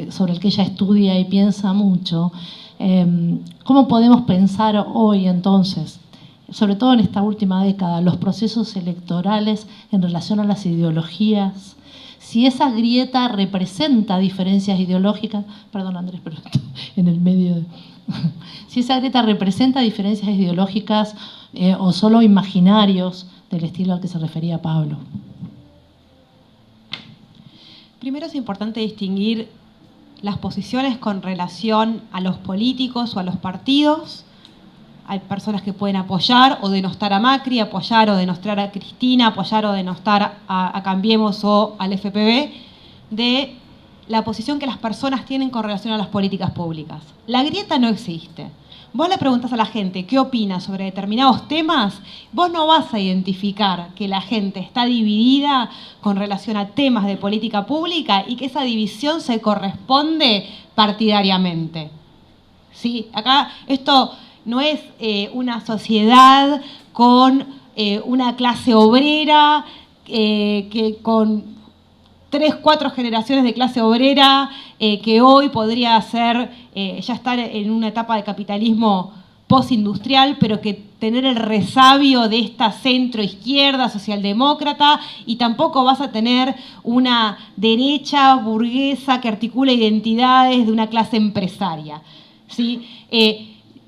sobre el que ella estudia y piensa mucho, ¿cómo podemos pensar hoy entonces, sobre todo en esta última década, los procesos electorales en relación a las ideologías? Si esa grieta representa diferencias ideológicas, perdón Andrés, pero en el medio si esa grieta representa diferencias ideológicas o solo imaginarios del estilo al que se refería Pablo. Primero es importante distinguir las posiciones con relación a los políticos o a los partidos. Hay personas que pueden apoyar o denostar a Macri, apoyar o denostar a Cristina, apoyar o denostar a Cambiemos o al FPV, de la posición que las personas tienen con relación a las políticas públicas. La grieta no existe. Vos le preguntás a la gente qué opina sobre determinados temas, vos no vas a identificar que la gente está dividida con relación a temas de política pública y que esa división se corresponde partidariamente. ¿Sí? Acá esto no es una sociedad con una clase obrera que con 3, 4 generaciones de clase obrera que hoy podría ser ya estar en una etapa de capitalismo postindustrial, pero que tener el resabio de esta centro-izquierda socialdemócrata, y tampoco vas a tener una derecha burguesa que articula identidades de una clase empresaria, ¿sí?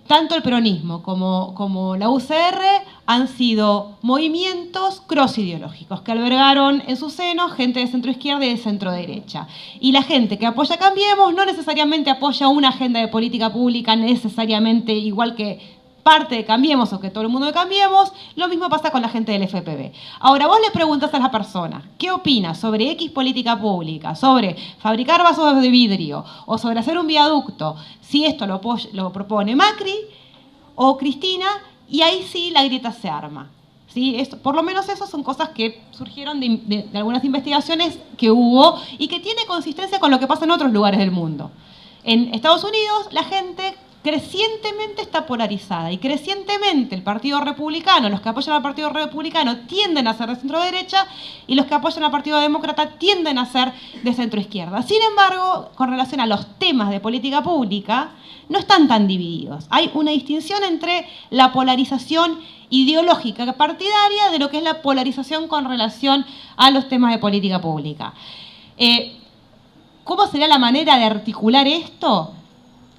Tanto el peronismo como la UCR han sido movimientos cross-ideológicos que albergaron en su seno gente de centro-izquierda y de centro-derecha. Y la gente que apoya Cambiemos no necesariamente apoya una agenda de política pública necesariamente igual que parte de Cambiemos o que todo el mundo de Cambiemos. Lo mismo pasa con la gente del FPV. Ahora, vos le preguntás a la persona qué opina sobre X política pública, sobre fabricar vasos de vidrio o sobre hacer un viaducto, si esto lo propone Macri o Cristina, y ahí sí la grieta se arma. ¿Sí? Por lo menos eso son cosas que surgieron de algunas investigaciones que hubo y que tiene consistencia con lo que pasa en otros lugares del mundo. En Estados Unidos la gente crecientemente está polarizada y crecientemente el Partido Republicano, los que apoyan al Partido Republicano tienden a ser de centro-derecha y los que apoyan al Partido Demócrata tienden a ser de centro-izquierda. Sin embargo, con relación a los temas de política pública, no están tan divididos. Hay una distinción entre la polarización ideológica partidaria de lo que es la polarización con relación a los temas de política pública. ¿Cómo sería la manera de articular esto?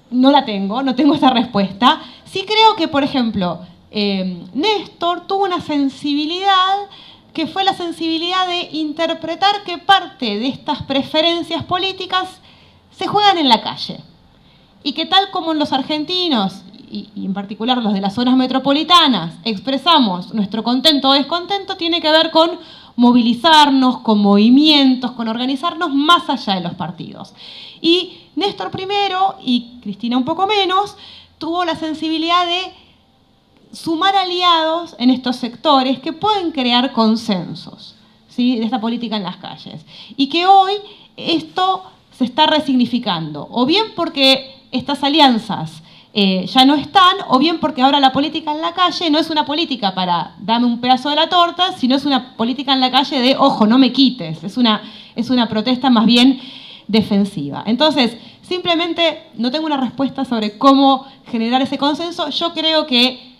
No tengo esa respuesta. Sí creo que, por ejemplo, Néstor tuvo una sensibilidad que fue la sensibilidad de interpretar que parte de estas preferencias políticas se juegan en la calle. Y que tal como los argentinos, y en particular los de las zonas metropolitanas, expresamos nuestro contento o descontento, tiene que ver con movilizarnos, con movimientos, con organizarnos más allá de los partidos. Y Néstor primero, y Cristina un poco menos, tuvo la sensibilidad de sumar aliados en estos sectores que pueden crear consensos, ¿sí?, de esta política en las calles. Y que hoy esto se está resignificando, o bien porque estas alianzas ya no están, o bien porque ahora la política en la calle no es una política para dame un pedazo de la torta, sino es una política en la calle de ojo, no me quites, es una protesta más bien defensiva. Entonces, simplemente no tengo una respuesta sobre cómo generar ese consenso. Yo creo que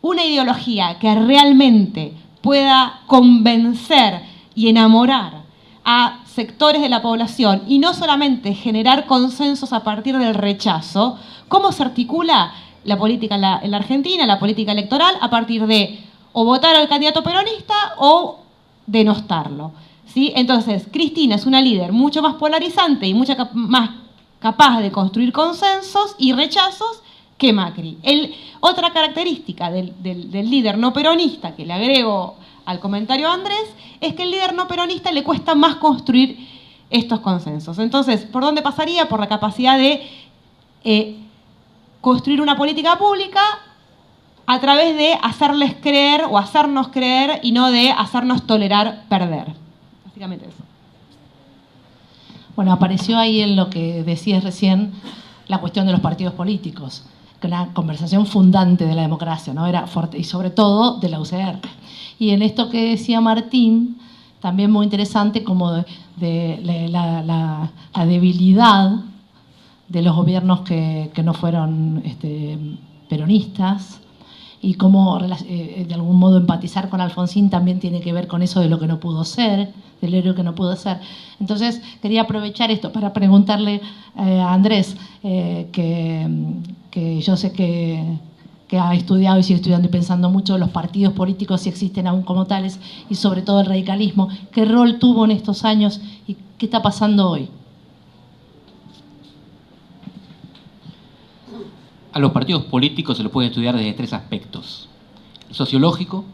una ideología que realmente pueda convencer y enamorar a sectores de la población y no solamente generar consensos a partir del rechazo. ¿Cómo se articula la política en la Argentina, la política electoral, a partir de o votar al candidato peronista o denostarlo? ¿Sí? Entonces, Cristina es una líder mucho más polarizante y mucho más capaz de construir consensos y rechazos que Macri. Otra característica del líder no peronista, que le agrego al comentario de Andrés, es que el líder no peronista le cuesta más construir estos consensos. Entonces, ¿por dónde pasaría? Por la capacidad de construir una política pública a través de hacerles creer o hacernos creer y no de hacernos tolerar perder. Básicamente eso. Bueno, apareció ahí en lo que decías recién la cuestión de los partidos políticos, que la conversación fundante de la democracia, ¿no? Era fuerte, y sobre todo de la UCR. Y en esto que decía Martín, también muy interesante como de la debilidad de los gobiernos que no fueron peronistas, y cómo de algún modo empatizar con Alfonsín también tiene que ver con eso de lo que no pudo ser, del héroe que no pudo ser. Entonces quería aprovechar esto para preguntarle a Andrés, que yo sé que ha estudiado y sigue estudiando y pensando mucho los partidos políticos, si existen aún como tales, y sobre todo el radicalismo, ¿qué rol tuvo en estos años y qué está pasando hoy? A los partidos políticos se los puede estudiar desde tres aspectos: el sociológico,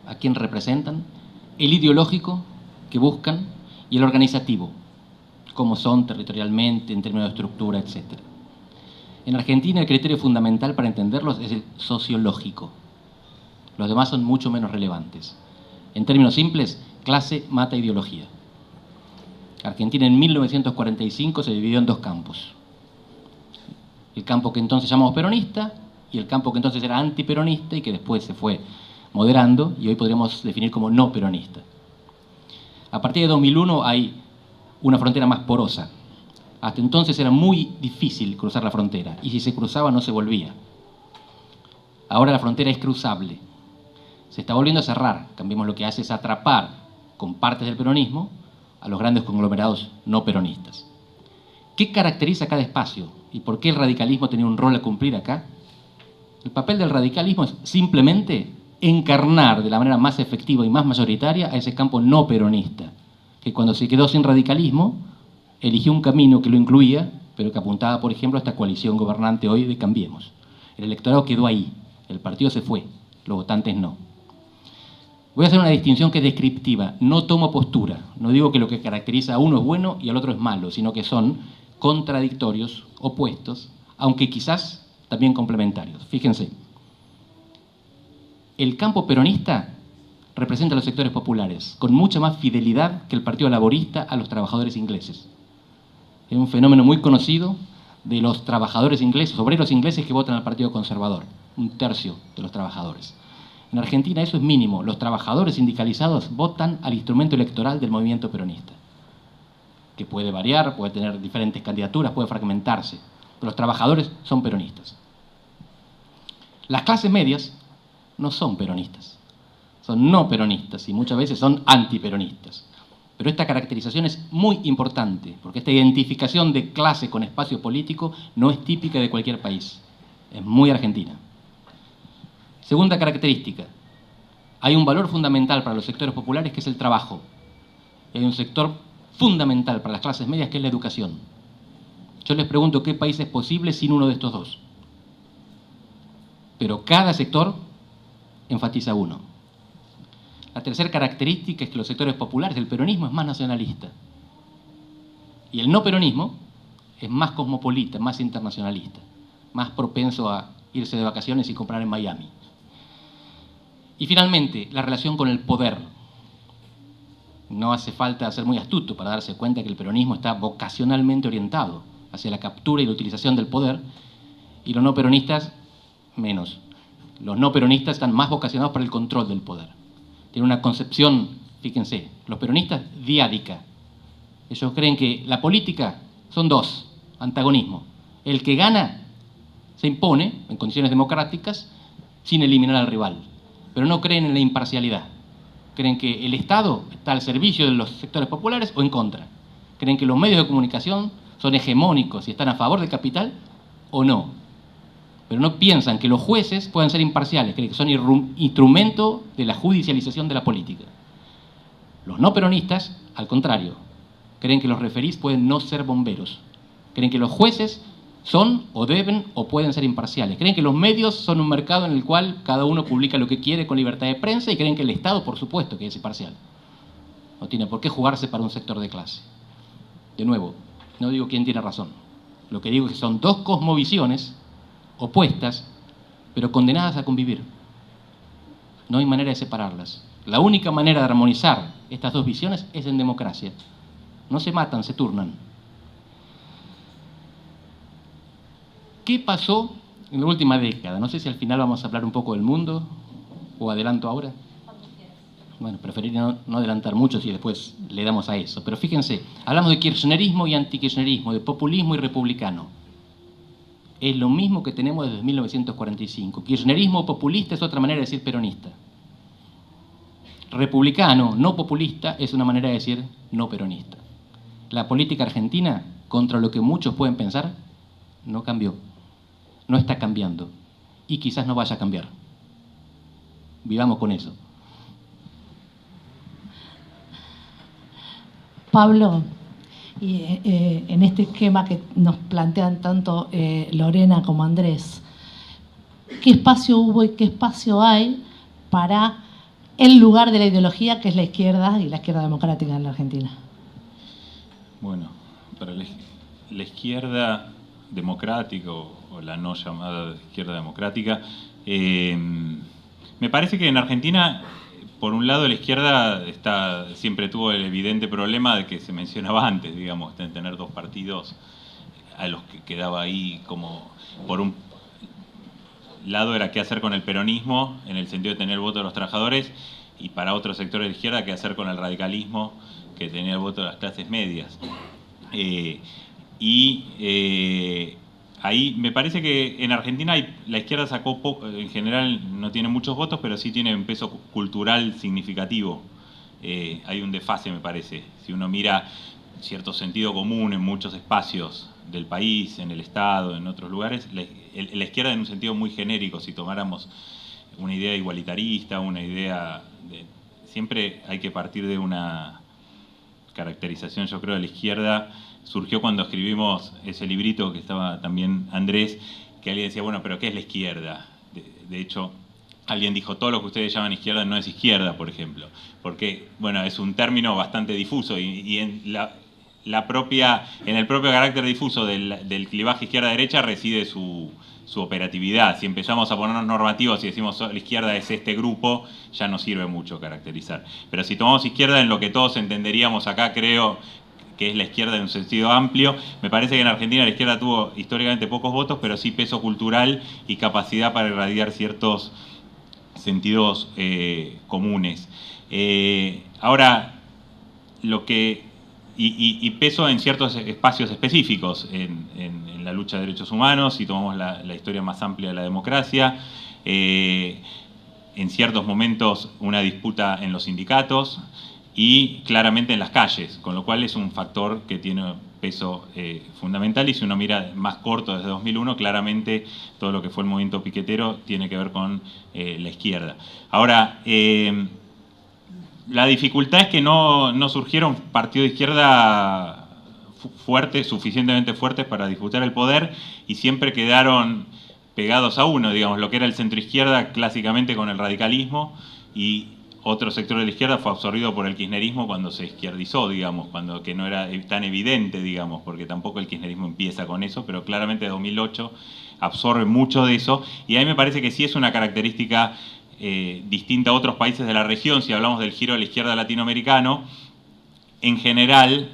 a quién representan; el ideológico, que buscan; y el organizativo, cómo son territorialmente, en términos de estructura, etc. En Argentina el criterio fundamental para entenderlos es el sociológico. Los demás son mucho menos relevantes. En términos simples, clase mata ideología. Argentina en 1945 se dividió en dos campos: el campo que entonces llamamos peronista y el campo que entonces era antiperonista y que después se fue moderando y hoy podríamos definir como no peronista. A partir de 2001 hay una frontera más porosa. Hasta entonces era muy difícil cruzar la frontera y si se cruzaba no se volvía. Ahora la frontera es cruzable. Se está volviendo a cerrar. Cambiemos, lo que hace es atrapar con partes del peronismo a los grandes conglomerados no peronistas. ¿Qué caracteriza cada espacio? ¿Y por qué el radicalismo tenía un rol a cumplir acá? El papel del radicalismo es simplemente encarnar de la manera más efectiva y más mayoritaria a ese campo no peronista, que cuando se quedó sin radicalismo, eligió un camino que lo incluía, pero que apuntaba, por ejemplo, a esta coalición gobernante hoy de Cambiemos. El electorado quedó ahí, el partido se fue, los votantes no. Voy a hacer una distinción que es descriptiva, no tomo postura, no digo que lo que caracteriza a uno es bueno y al otro es malo, sino que son contradictorios, opuestos, aunque quizás también complementarios. Fíjense, el campo peronista representa a los sectores populares, con mucha más fidelidad que el Partido Laborista a los trabajadores ingleses. Es un fenómeno muy conocido de los trabajadores ingleses, obreros ingleses que votan al Partido Conservador, 1/3 de los trabajadores. En Argentina eso es mínimo, los trabajadores sindicalizados votan al instrumento electoral del movimiento peronista, que puede variar, puede tener diferentes candidaturas, puede fragmentarse, pero los trabajadores son peronistas. Las clases medias no son peronistas, son no peronistas y muchas veces son antiperonistas. Pero esta caracterización es muy importante, porque esta identificación de clase con espacio político no es típica de cualquier país, es muy argentina. Segunda característica, hay un valor fundamental para los sectores populares que es el trabajo. Y hay un sector fundamental para las clases medias que es la educación. Yo les pregunto qué país es posible sin uno de estos dos. Pero cada sector enfatiza uno. La tercera característica es que los sectores populares, el peronismo es más nacionalista. Y el no peronismo es más cosmopolita, más internacionalista, más propenso a irse de vacaciones y comprar en Miami. Y finalmente, la relación con el poder. No hace falta ser muy astuto para darse cuenta que el peronismo está vocacionalmente orientado hacia la captura y la utilización del poder, y los no peronistas menos. Los no peronistas están más vocacionados para el control del poder. Tienen una concepción, fíjense, los peronistas diádica. Ellos creen que la política son dos, antagonismo. El que gana se impone en condiciones democráticas sin eliminar al rival, pero no creen en la imparcialidad. Creen que el Estado está al servicio de los sectores populares o en contra. Creen que los medios de comunicación son hegemónicos y están a favor del capital o no. Pero no piensan que los jueces puedan ser imparciales, creen que son instrumento de la judicialización de la política. Los no peronistas, al contrario, creen que los referís pueden no ser bomberos. Creen que los jueces son o deben o pueden ser imparciales. Creen que los medios son un mercado en el cual cada uno publica lo que quiere con libertad de prensa y creen que el Estado, por supuesto, que es imparcial. No tiene por qué jugarse para un sector de clase. De nuevo, no digo quién tiene razón. Lo que digo es que son dos cosmovisiones opuestas, pero condenadas a convivir. No hay manera de separarlas. La única manera de armonizar estas dos visiones es en democracia. No se matan, se turnan. ¿Qué pasó en la última década? No sé si al final vamos a hablar un poco del mundo o adelanto ahora. Bueno, preferiría no adelantar mucho si después le damos a eso. Pero fíjense, hablamos de kirchnerismo y antikirchnerismo, de populismo y republicano. Es lo mismo que tenemos desde 1945. Kirchnerismo populista es otra manera de decir peronista. Republicano, no populista, es una manera de decir no peronista. La política argentina, contra lo que muchos pueden pensar, no cambió. No está cambiando. Y quizás no vaya a cambiar. Vivamos con eso. Pablo, y en este esquema que nos plantean tanto Lorena como Andrés, ¿qué espacio hubo y qué espacio hay para el lugar de la ideología que es la izquierda y la izquierda democrática en la Argentina? Bueno, para la izquierda democrática o la no llamada izquierda democrática, me parece que en Argentina, por un lado, la izquierda siempre tuvo el evidente problema de que se mencionaba antes, digamos, de tener dos partidos a los que quedaba ahí como, por un lado era qué hacer con el peronismo, en el sentido de tener el voto de los trabajadores, y para otros sectores de la izquierda qué hacer con el radicalismo, que tenía el voto de las clases medias. Ahí me parece que en Argentina la izquierda sacó poco, en general no tiene muchos votos, pero sí tiene un peso cultural significativo. Hay un desfase, me parece. Si uno mira cierto sentido común en muchos espacios del país, en el Estado, en otros lugares, la izquierda en un sentido muy genérico, si tomáramos una idea igualitarista, una idea de... Siempre hay que partir de una caracterización, yo creo, de la izquierda. Surgió cuando escribimos ese librito que estaba también Andrés, que alguien decía, bueno, pero ¿qué es la izquierda? De hecho, alguien dijo, todo lo que ustedes llaman izquierda no es izquierda, por ejemplo. Porque, bueno, es un término bastante difuso y en el propio carácter difuso del clivaje izquierda-derecha reside su operatividad. Si empezamos a ponernos normativos y decimos la izquierda es este grupo, ya no sirve mucho caracterizar. Pero si tomamos izquierda en lo que todos entenderíamos acá, creo que es la izquierda en un sentido amplio, me parece que en Argentina la izquierda tuvo históricamente pocos votos, pero sí peso cultural y capacidad para irradiar ciertos sentidos comunes. Ahora, y peso en ciertos espacios específicos, en la lucha de derechos humanos, si tomamos la historia más amplia de la democracia, en ciertos momentos una disputa en los sindicatos y claramente en las calles, con lo cual es un factor que tiene peso fundamental, y si uno mira más corto desde 2001, claramente todo lo que fue el movimiento piquetero tiene que ver con la izquierda. Ahora, la dificultad es que no surgieron partidos de izquierda fuertes, suficientemente fuertes para disputar el poder, y siempre quedaron pegados a uno, digamos, lo que era el centroizquierda clásicamente con el radicalismo, y otro sector de la izquierda fue absorbido por el kirchnerismo cuando se izquierdizó, digamos, que no era tan evidente, digamos, porque tampoco el kirchnerismo empieza con eso, pero claramente 2008 absorbe mucho de eso, y a mí me parece que sí es una característica distinta a otros países de la región. Si hablamos del giro de la izquierda latinoamericano, en general,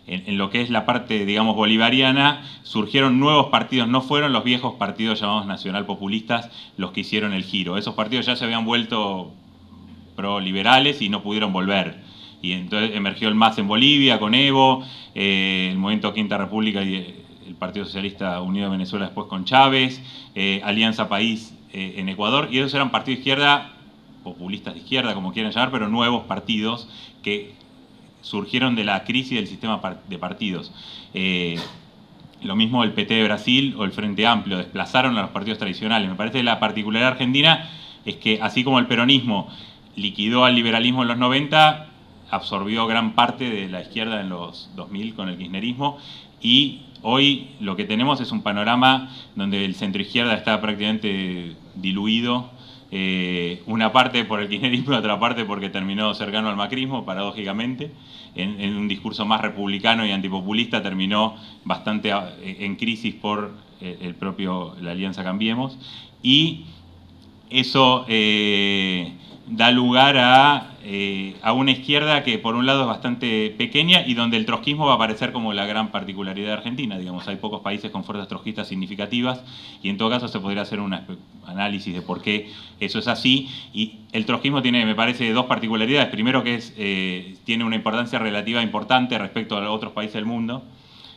en lo que es la parte, digamos, bolivariana, surgieron nuevos partidos, no fueron los viejos partidos llamados nacional-populistas los que hicieron el giro. Esos partidos ya se habían vuelto pro-liberales y no pudieron volver. Y entonces emergió el MAS en Bolivia con Evo, el Movimiento Quinta República y el Partido Socialista Unido de Venezuela después con Chávez, Alianza País en Ecuador, y esos eran partidos de izquierda, populistas de izquierda, como quieran llamar, pero nuevos partidos que surgieron de la crisis del sistema de partidos. Lo mismo el PT de Brasil o el Frente Amplio, desplazaron a los partidos tradicionales. Me parece que la particularidad argentina es que, así como el peronismo liquidó al liberalismo en los 90, absorbió gran parte de la izquierda en los 2000 con el kirchnerismo, y hoy lo que tenemos es un panorama donde el centroizquierda está prácticamente diluido, una parte por el kirchnerismo y otra parte porque terminó cercano al macrismo, paradójicamente. En un discurso más republicano y antipopulista terminó bastante en crisis por la Alianza Cambiemos, y eso da lugar a una izquierda que por un lado es bastante pequeña y donde el trotskismo va a aparecer como la gran particularidad de Argentina. Digamos, hay pocos países con fuerzas trotskistas significativas, y en todo caso se podría hacer un análisis de por qué eso es así. Y el trotskismo tiene, me parece, dos particularidades. Primero, que tiene una importancia relativa importante respecto a otros países del mundo.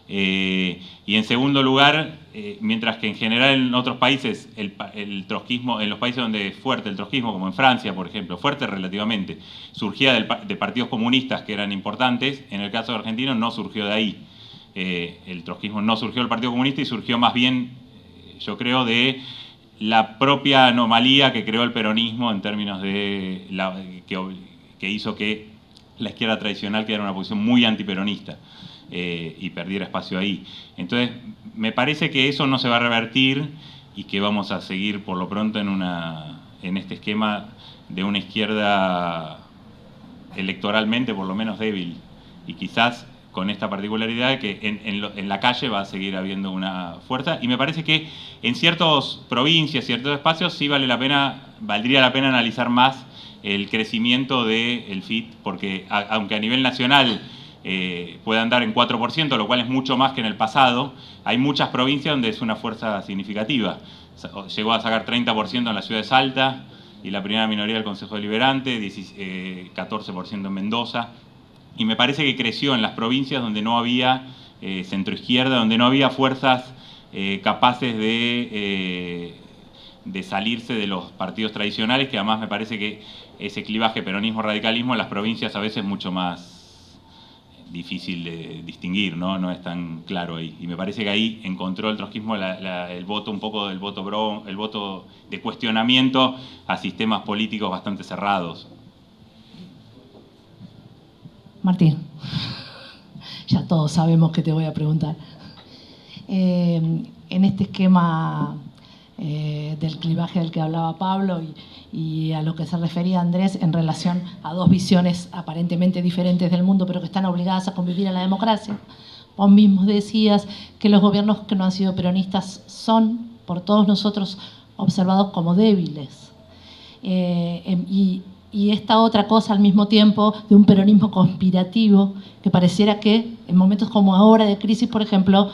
Y en segundo lugar, mientras que en general en otros países el trotskismo, en los países donde es fuerte el trotskismo, como en Francia, por ejemplo, fuerte relativamente, surgía de partidos comunistas que eran importantes, en el caso de Argentina no surgió de ahí. El trotskismo no surgió del Partido Comunista y surgió más bien, yo creo, de la propia anomalía que creó el peronismo en términos de que hizo que la izquierda tradicional quedara en una posición muy antiperonista. Y perdiera espacio ahí. Entonces, me parece que eso no se va a revertir y que vamos a seguir por lo pronto en este esquema de una izquierda electoralmente por lo menos débil, y quizás con esta particularidad de que en la calle va a seguir habiendo una fuerza, y me parece que en ciertas provincias, ciertos espacios, sí valdría la pena analizar más el crecimiento del FIT, porque aunque a nivel nacional puede andar en 4%, lo cual es mucho más que en el pasado, hay muchas provincias donde es una fuerza significativa. Llegó a sacar 30% en la ciudad de Salta, y la primera minoría del Consejo Deliberante, 14% en Mendoza, y me parece que creció en las provincias donde no había centroizquierda, donde no había fuerzas capaces de salirse de los partidos tradicionales, que además me parece que ese clivaje peronismo-radicalismo en las provincias a veces es mucho más difícil de distinguir, ¿no? No es tan claro ahí. Y me parece que ahí encontró el trotskismo el voto un poco del el voto de cuestionamiento a sistemas políticos bastante cerrados. Martín, ya todos sabemos que te voy a preguntar. En este esquema del clivaje del que hablaba Pablo y a lo que se refería Andrés en relación a dos visiones aparentemente diferentes del mundo, pero que están obligadas a convivir en la democracia. Vos mismo decías que los gobiernos que no han sido peronistas son, por todos nosotros, observados como débiles. Y esta otra cosa al mismo tiempo de un peronismo conspirativo que pareciera que en momentos como ahora de crisis, por ejemplo,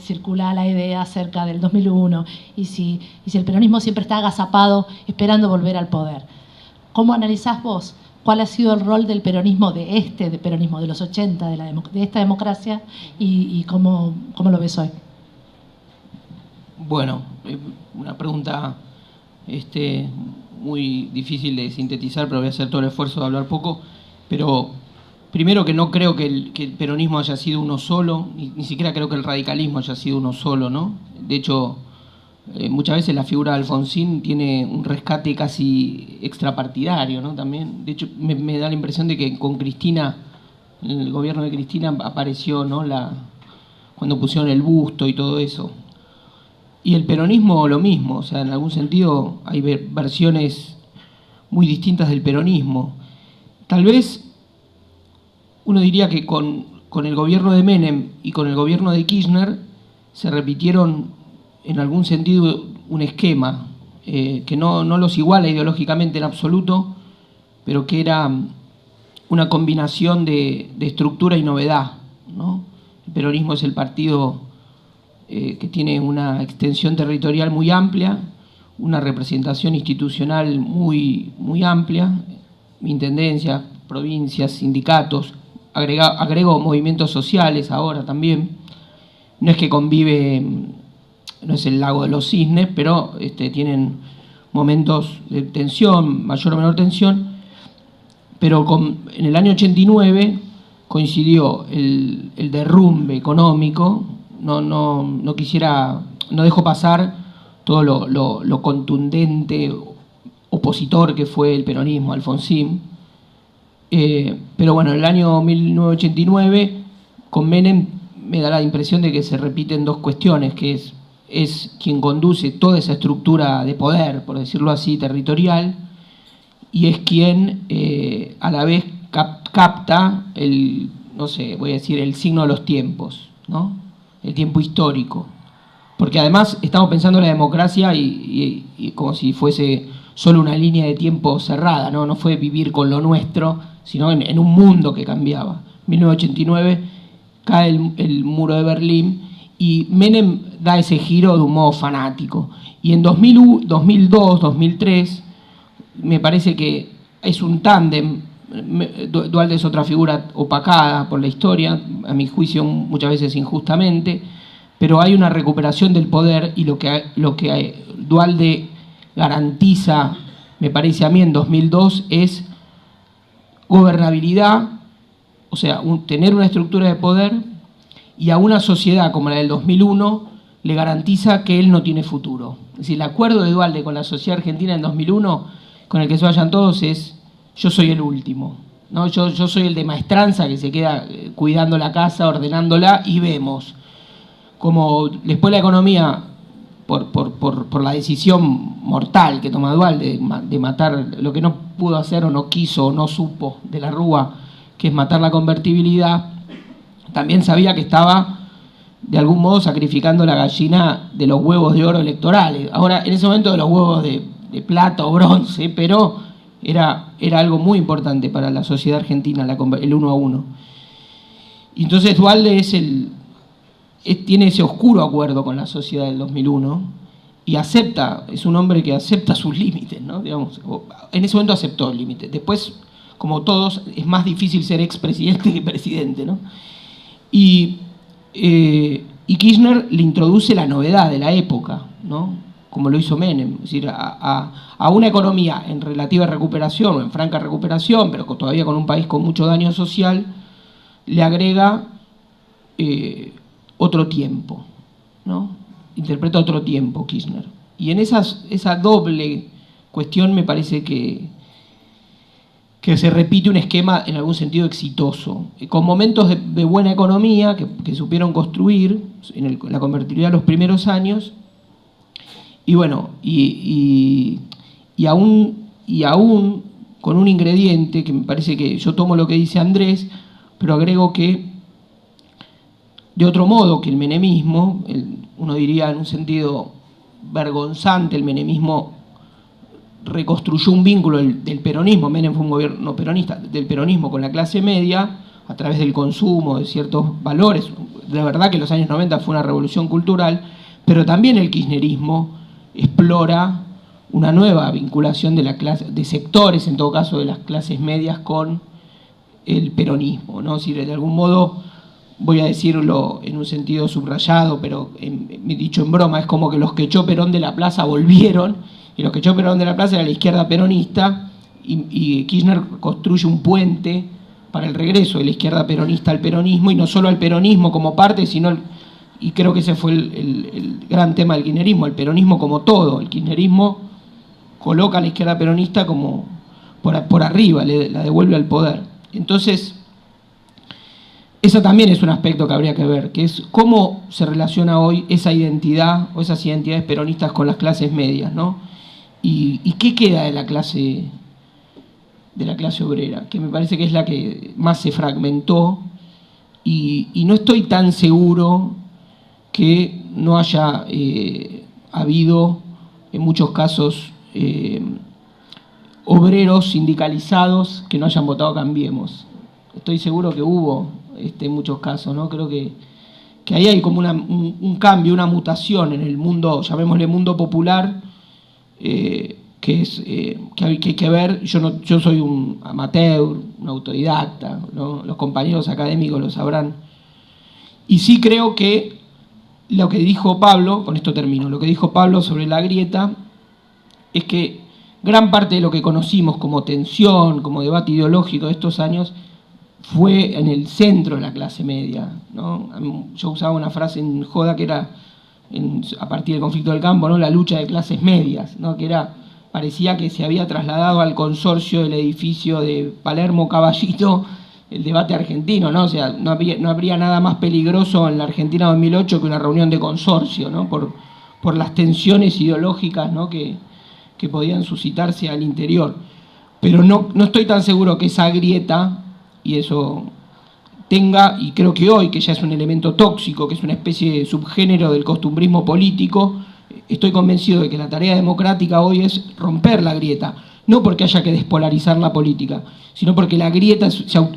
circula la idea acerca del 2001 y si el peronismo siempre está agazapado esperando volver al poder. ¿Cómo analizás vos cuál ha sido el rol del peronismo, de peronismo de los 80, de esta democracia y cómo lo ves hoy? Bueno, una pregunta muy difícil de sintetizar, pero voy a hacer todo el esfuerzo de hablar poco. Pero primero que no creo que el peronismo haya sido uno solo, ni siquiera creo que el radicalismo haya sido uno solo, ¿no? De hecho, muchas veces la figura de Alfonsín tiene un rescate casi extrapartidario, ¿no? También, de hecho, me da la impresión de que con Cristina, el gobierno de Cristina apareció, ¿no? Cuando pusieron el busto y todo eso. Y el peronismo lo mismo, o sea, en algún sentido hay versiones muy distintas del peronismo. Tal vez uno diría que con el gobierno de Menem y con el gobierno de Kirchner se repitieron en algún sentido un esquema que no los iguala ideológicamente en absoluto, pero que era una combinación de estructura y novedad, ¿no? El peronismo es el partido que tiene una extensión territorial muy amplia, una representación institucional muy amplia, intendencias, provincias, sindicatos, agrego movimientos sociales ahora también. No es que convive, no es el lago de los cisnes, pero tienen momentos de tensión, mayor o menor tensión, pero en el año 89 coincidió el derrumbe económico. No dejó pasar todo lo contundente, opositor que fue el peronismo, Alfonsín. Pero bueno, en el año 1989, con Menem me da la impresión de que se repiten dos cuestiones, que es quien conduce toda esa estructura de poder, por decirlo así, territorial, y es quien a la vez capta el signo de los tiempos, ¿no? El tiempo histórico. Porque además estamos pensando en la democracia y como si fuese solo una línea de tiempo cerrada, ¿no? No fue vivir con lo nuestro, sino en un mundo que cambiaba. En 1989 cae el muro de Berlín y Menem da ese giro de un modo fanático. Y en 2002, 2003, me parece que es un tándem. Duhalde es otra figura opacada por la historia, a mi juicio muchas veces injustamente, pero hay una recuperación del poder y lo que Duhalde garantiza, me parece a mí, en 2002 es gobernabilidad, o sea, tener una estructura de poder, y a una sociedad como la del 2001 le garantiza que él no tiene futuro. Es decir, el acuerdo de Duhalde con la sociedad argentina en 2001, con el que se vayan todos, es: yo soy el último, ¿no? Yo soy el de maestranza que se queda cuidando la casa, ordenándola, y vemos. Como después la economía, por la decisión mortal que toma Duhalde de matar lo que no pudo hacer o no quiso o no supo de la Rúa, que es matar la convertibilidad, también sabía que estaba de algún modo sacrificando la gallina de los huevos de oro electorales. Ahora, en ese momento de los huevos de plata o bronce, pero era algo muy importante para la sociedad argentina, el 1 a 1. Y entonces Duhalde tiene ese oscuro acuerdo con la sociedad del 2001 y es un hombre que acepta sus límites, ¿no? Digamos, en ese momento aceptó el límite. Después, como todos, es más difícil ser expresidente que presidente, ¿no? Y Kirchner le introduce la novedad de la época, ¿no? Como lo hizo Menem, es decir, a una economía en relativa recuperación o en franca recuperación, pero todavía con un país con mucho daño social, le agrega otro tiempo, ¿no? Interpreta otro tiempo Kirchner. Y en esa doble cuestión me parece que se repite un esquema en algún sentido exitoso, con momentos de buena economía que supieron construir en la convertibilidad de los primeros años, y bueno, y aún con un ingrediente que me parece que yo tomo lo que dice Andrés, pero agrego que de otro modo que el menemismo, uno diría en un sentido vergonzante, el menemismo reconstruyó un vínculo del peronismo, Menem fue un gobierno peronista, del peronismo con la clase media, a través del consumo de ciertos valores. De verdad que los años 90 fue una revolución cultural, pero también el kirchnerismo explora una nueva vinculación de sectores, en todo caso de las clases medias, con el peronismo, ¿no? Si de algún modo, voy a decirlo en un sentido subrayado, pero dicho en broma, es como que los que echó Perón de la plaza volvieron, y los que echó Perón de la plaza era la izquierda peronista, y Kirchner construye un puente para el regreso de la izquierda peronista al peronismo, y no solo al peronismo como parte, sino, y creo que ese fue el gran tema del kirchnerismo, el peronismo como todo. El kirchnerismo coloca a la izquierda peronista como por arriba, la devuelve al poder. Entonces, eso también es un aspecto que habría que ver, que es cómo se relaciona hoy esa identidad o esas identidades peronistas con las clases medias, ¿no? Y qué queda de la clase obrera, que me parece que es la que más se fragmentó, y no estoy tan seguro que no haya habido en muchos casos obreros sindicalizados que no hayan votado Cambiemos. Estoy seguro que hubo en muchos casos, ¿no? Creo que ahí hay como un cambio, una mutación en el mundo, llamémosle mundo popular, que hay que ver. Yo soy un amateur, un autodidacta, ¿no? Los compañeros académicos lo sabrán. Y sí creo que lo que dijo Pablo, con esto termino, lo que dijo Pablo sobre la grieta, es que gran parte de lo que conocimos como tensión, como debate ideológico de estos años, fue en el centro de la clase media, ¿no? Yo usaba una frase en joda que era, a partir del conflicto del campo, ¿no? La lucha de clases medias, ¿no? Que parecía que se había trasladado al consorcio del edificio de Palermo Caballito el debate argentino, ¿no? O sea, no habría nada más peligroso en la Argentina 2008 que una reunión de consorcio, ¿no? Por las tensiones ideológicas, ¿no? que podían suscitarse al interior. Pero no estoy tan seguro que esa grieta, y eso tenga, y creo que hoy, que ya es un elemento tóxico, que es una especie de subgénero del costumbrismo político, estoy convencido de que la tarea democrática hoy es romper la grieta. No porque haya que despolarizar la política, sino porque la grieta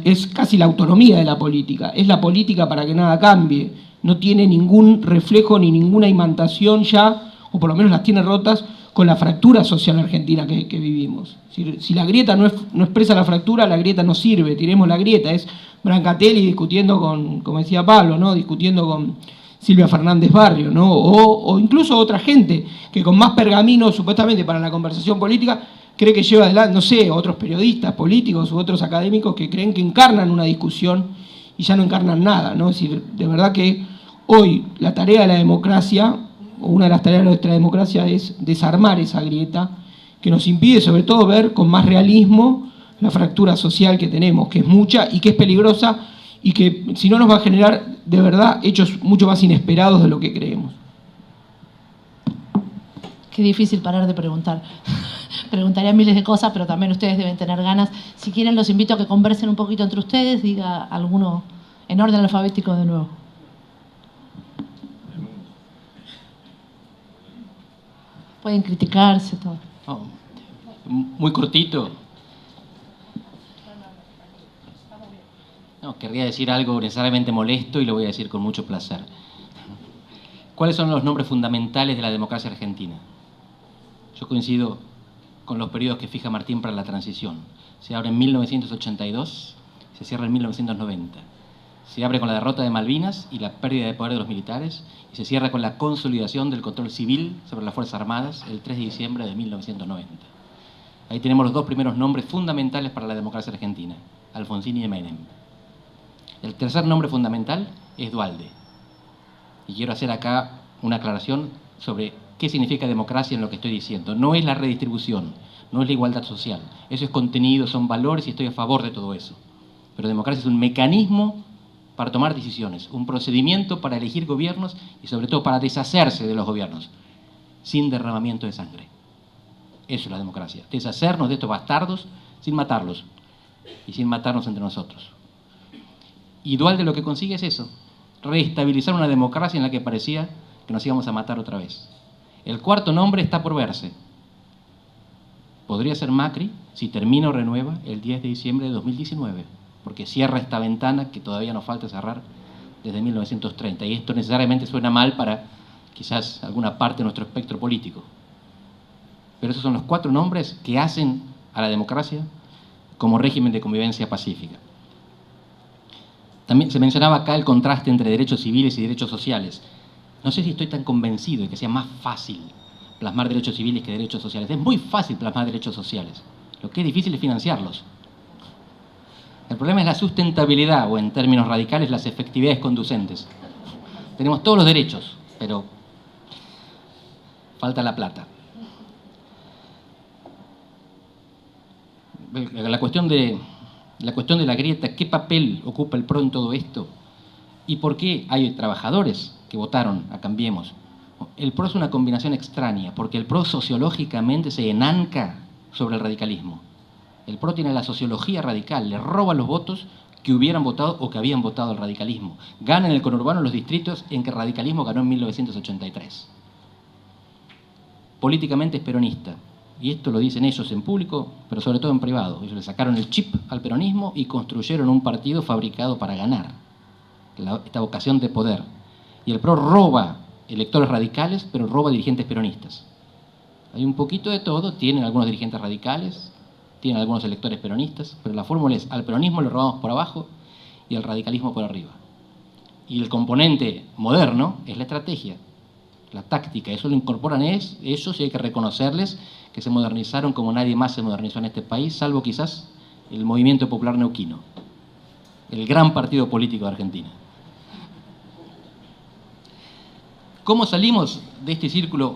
es casi la autonomía de la política. Es la política para que nada cambie. No tiene ningún reflejo ni ninguna imantación ya, o por lo menos las tiene rotas, con la fractura social argentina que vivimos. Si la grieta no expresa la fractura, la grieta no sirve. Tiremos la grieta. Es Brancatelli discutiendo como decía Pablo, ¿no? Discutiendo con Silvia Fernández Barrio, ¿no? O incluso otra gente que con más pergaminos supuestamente para la conversación política cree que lleva adelante, no sé, otros periodistas políticos u otros académicos que creen que encarnan una discusión y ya no encarnan nada, ¿no? Es decir, de verdad que hoy la tarea de la democracia, o una de las tareas de nuestra democracia, es desarmar esa grieta que nos impide sobre todo ver con más realismo la fractura social que tenemos, que es mucha y que es peligrosa y que si no nos va a generar de verdad hechos mucho más inesperados de lo que creemos. Qué difícil parar de preguntar. Preguntaría miles de cosas, pero también ustedes deben tener ganas. Si quieren, los invito a que conversen un poquito entre ustedes, diga alguno en orden alfabético de nuevo. Pueden criticarse, todo. Oh, muy cortito. No, querría decir algo necesariamente molesto y lo voy a decir con mucho placer. ¿Cuáles son los nombres fundamentales de la democracia argentina? Yo coincido con los periodos que fija Martín para la transición. Se abre en 1982, se cierra en 1990. Se abre con la derrota de Malvinas y la pérdida de poder de los militares, y se cierra con la consolidación del control civil sobre las Fuerzas Armadas el 3 de diciembre de 1990. Ahí tenemos los dos primeros nombres fundamentales para la democracia argentina, Alfonsín y Menem. El tercer nombre fundamental es Duhalde. Y quiero hacer acá una aclaración sobre qué significa democracia en lo que estoy diciendo. No es la redistribución, no es la igualdad social. Eso es contenido, son valores y estoy a favor de todo eso. Pero democracia es un mecanismo para tomar decisiones, un procedimiento para elegir gobiernos y sobre todo para deshacerse de los gobiernos, sin derramamiento de sangre. Eso es la democracia, deshacernos de estos bastardos sin matarlos y sin matarnos entre nosotros. Y Duhalde lo que consigue es eso, reestabilizar una democracia en la que parecía que nos íbamos a matar otra vez. El cuarto nombre está por verse. Podría ser Macri si termina o renueva el 10 de diciembre de 2019, porque cierra esta ventana que todavía nos falta cerrar desde 1930. Y esto necesariamente suena mal para quizás alguna parte de nuestro espectro político. Pero esos son los cuatro nombres que hacen a la democracia como régimen de convivencia pacífica. También se mencionaba acá el contraste entre derechos civiles y derechos sociales. No sé si estoy tan convencido de que sea más fácil plasmar derechos civiles que derechos sociales. Es muy fácil plasmar derechos sociales. Lo que es difícil es financiarlos. El problema es la sustentabilidad, o en términos radicales, las efectividades conducentes. Tenemos todos los derechos, pero falta la plata. La cuestión de la grieta, ¿qué papel ocupa el PRO en todo esto? ¿Y por qué hay trabajadores que votaron a Cambiemos? El PRO es una combinación extraña, porque el PRO sociológicamente se enanca sobre el radicalismo. El PRO tiene la sociología radical, le roba los votos que hubieran votado o que habían votado al radicalismo. Gana en el conurbano los distritos en que el radicalismo ganó en 1983. Políticamente es peronista. Y esto lo dicen ellos en público, pero sobre todo en privado. Ellos le sacaron el chip al peronismo y construyeron un partido fabricado para ganar. Esta vocación de poder. Y el PRO roba electores radicales, pero roba dirigentes peronistas. Hay un poquito de todo, tienen algunos dirigentes radicales, tienen algunos electores peronistas, pero la fórmula es, al peronismo le robamos por abajo y al radicalismo por arriba. Y el componente moderno es la estrategia, la táctica. Eso lo incorporan ellos y hay que reconocerles que se modernizaron como nadie más se modernizó en este país, salvo quizás el Movimiento Popular Neuquino, el gran partido político de Argentina. ¿Cómo salimos de este círculo?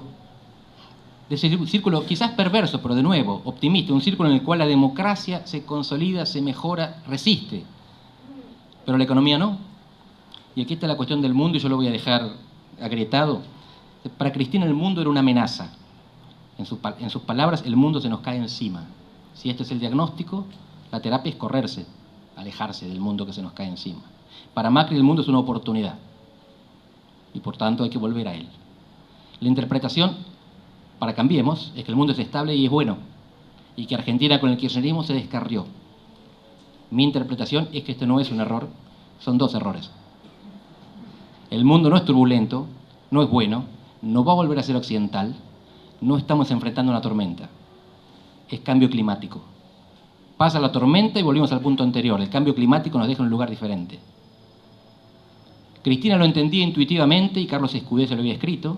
De ese círculo quizás perverso, pero de nuevo, optimista, un círculo en el cual la democracia se consolida, se mejora, resiste, pero la economía no. Y aquí está la cuestión del mundo, y yo lo voy a dejar agrietado. Para Cristina el mundo era una amenaza. En sus palabras, el mundo se nos cae encima. Si este es el diagnóstico, la terapia es correrse, alejarse del mundo que se nos cae encima. Para Macri el mundo es una oportunidad, y por tanto hay que volver a él. La interpretación, para Cambiemos, es que el mundo es estable y es bueno, y que Argentina con el kirchnerismo se descarrió. Mi interpretación es que este no es un error, son dos errores. El mundo no es turbulento, no es bueno, no va a volver a ser occidental, no estamos enfrentando una tormenta, es cambio climático. Pasa la tormenta y volvimos al punto anterior, el cambio climático nos deja en un lugar diferente. Cristina lo entendía intuitivamente y Carlos Escudé se lo había escrito,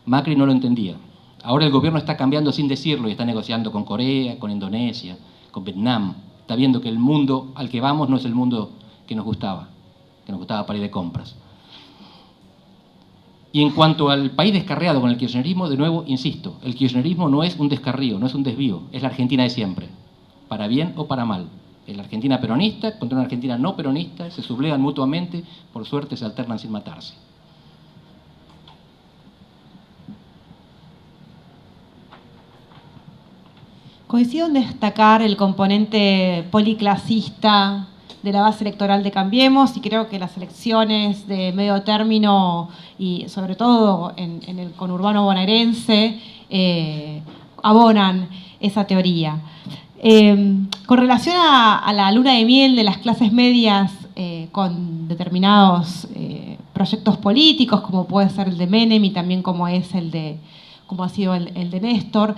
Macri no lo entendía. Ahora el gobierno está cambiando sin decirlo y está negociando con Corea, con Indonesia, con Vietnam. Está viendo que el mundo al que vamos no es el mundo que nos gustaba para ir de compras. Y en cuanto al país descarriado con el kirchnerismo, de nuevo, insisto, el kirchnerismo no es un descarrío, no es un desvío, es la Argentina de siempre, para bien o para mal. Es la Argentina peronista contra una Argentina no peronista, se sublevan mutuamente, por suerte se alternan sin matarse. Coincido en destacar el componente policlasista de la base electoral de Cambiemos y creo que las elecciones de medio término y sobre todo en el conurbano bonaerense abonan esa teoría. Con relación a la luna de miel de las clases medias con determinados proyectos políticos, como puede ser el de Menem y también como ha sido el de Néstor,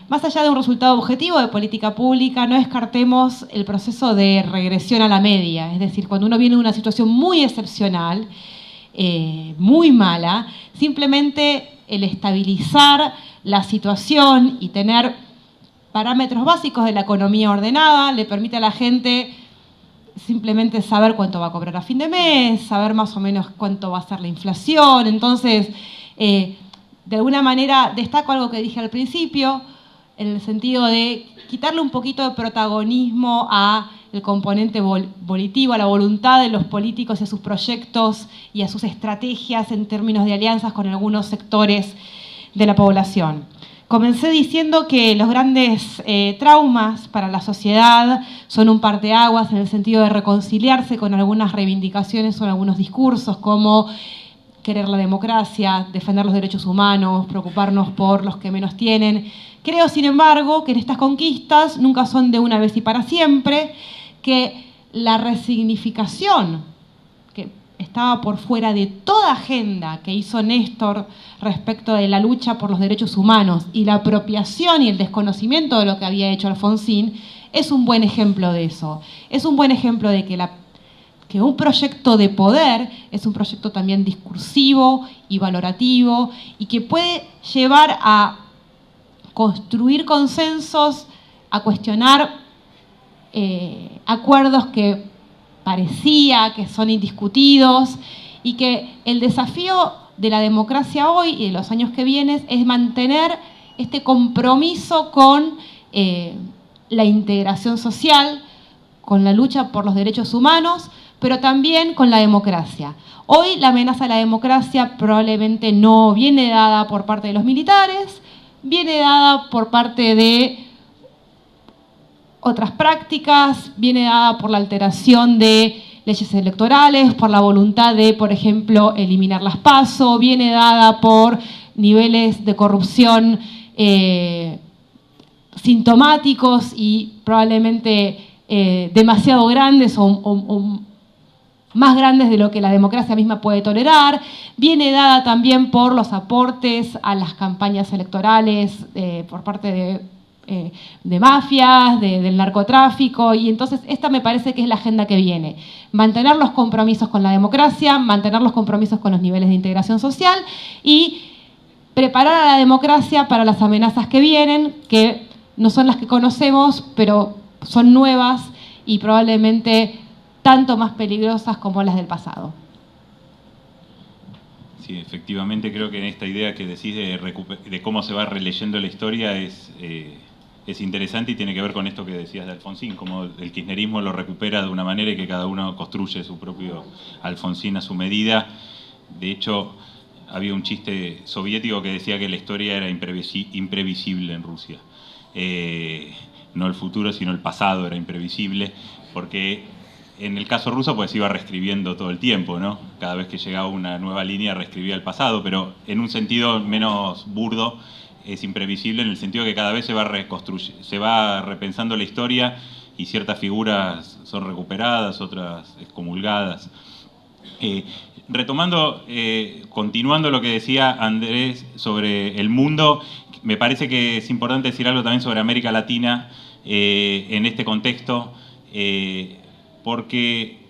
más allá de un resultado objetivo de política pública, no descartemos el proceso de regresión a la media. Es decir, cuando uno viene de una situación muy excepcional, muy mala, simplemente el estabilizar la situación y tener parámetros básicos de la economía ordenada le permite a la gente simplemente saber cuánto va a cobrar a fin de mes, saber más o menos cuánto va a ser la inflación. Entonces, de alguna manera destaco algo que dije al principio, en el sentido de quitarle un poquito de protagonismo a el componente volitivo, a la voluntad de los políticos y a sus proyectos y a sus estrategias en términos de alianzas con algunos sectores de la población. Comencé diciendo que los grandes traumas para la sociedad son un parteaguas en el sentido de reconciliarse con algunas reivindicaciones o algunos discursos como querer la democracia, defender los derechos humanos, preocuparnos por los que menos tienen. Creo, sin embargo, que en estas conquistas nunca son de una vez y para siempre, que la resignificación que estaba por fuera de toda agenda que hizo Néstor respecto de la lucha por los derechos humanos y la apropiación y el desconocimiento de lo que había hecho Alfonsín, es un buen ejemplo de eso. Es un buen ejemplo de que un proyecto de poder es un proyecto también discursivo y valorativo y que puede llevar a construir consensos, a cuestionar acuerdos que parecía que son indiscutidos y que el desafío de la democracia hoy y de los años que vienen es mantener este compromiso con la integración social, con la lucha por los derechos humanos, pero también con la democracia. Hoy la amenaza a la democracia probablemente no viene dada por parte de los militares, viene dada por parte de otras prácticas, viene dada por la alteración de leyes electorales, por la voluntad de, por ejemplo, eliminar las PASO, viene dada por niveles de corrupción sintomáticos y probablemente demasiado grandes o más grandes de lo que la democracia misma puede tolerar. Viene dada también por los aportes a las campañas electorales por parte de mafias, del narcotráfico, y entonces esta me parece que es la agenda que viene. Mantener los compromisos con la democracia, mantener los compromisos con los niveles de integración social y preparar a la democracia para las amenazas que vienen, que no son las que conocemos, pero son nuevas y probablemente tanto más peligrosas como las del pasado. Sí, efectivamente creo que en esta idea que decís de cómo se va releyendo la historia es interesante y tiene que ver con esto que decías de Alfonsín, como el kirchnerismo lo recupera de una manera y que cada uno construye su propio Alfonsín a su medida. De hecho, había un chiste soviético que decía que la historia era imprevisible en Rusia. No el futuro, sino el pasado era imprevisible, porque en el caso ruso pues iba reescribiendo todo el tiempo, ¿no? Cada vez que llegaba una nueva línea reescribía el pasado, pero en un sentido menos burdo es imprevisible en el sentido que cada vez se va repensando la historia y ciertas figuras son recuperadas, otras excomulgadas. Continuando lo que decía Andrés sobre el mundo, me parece que es importante decir algo también sobre América Latina en este contexto, porque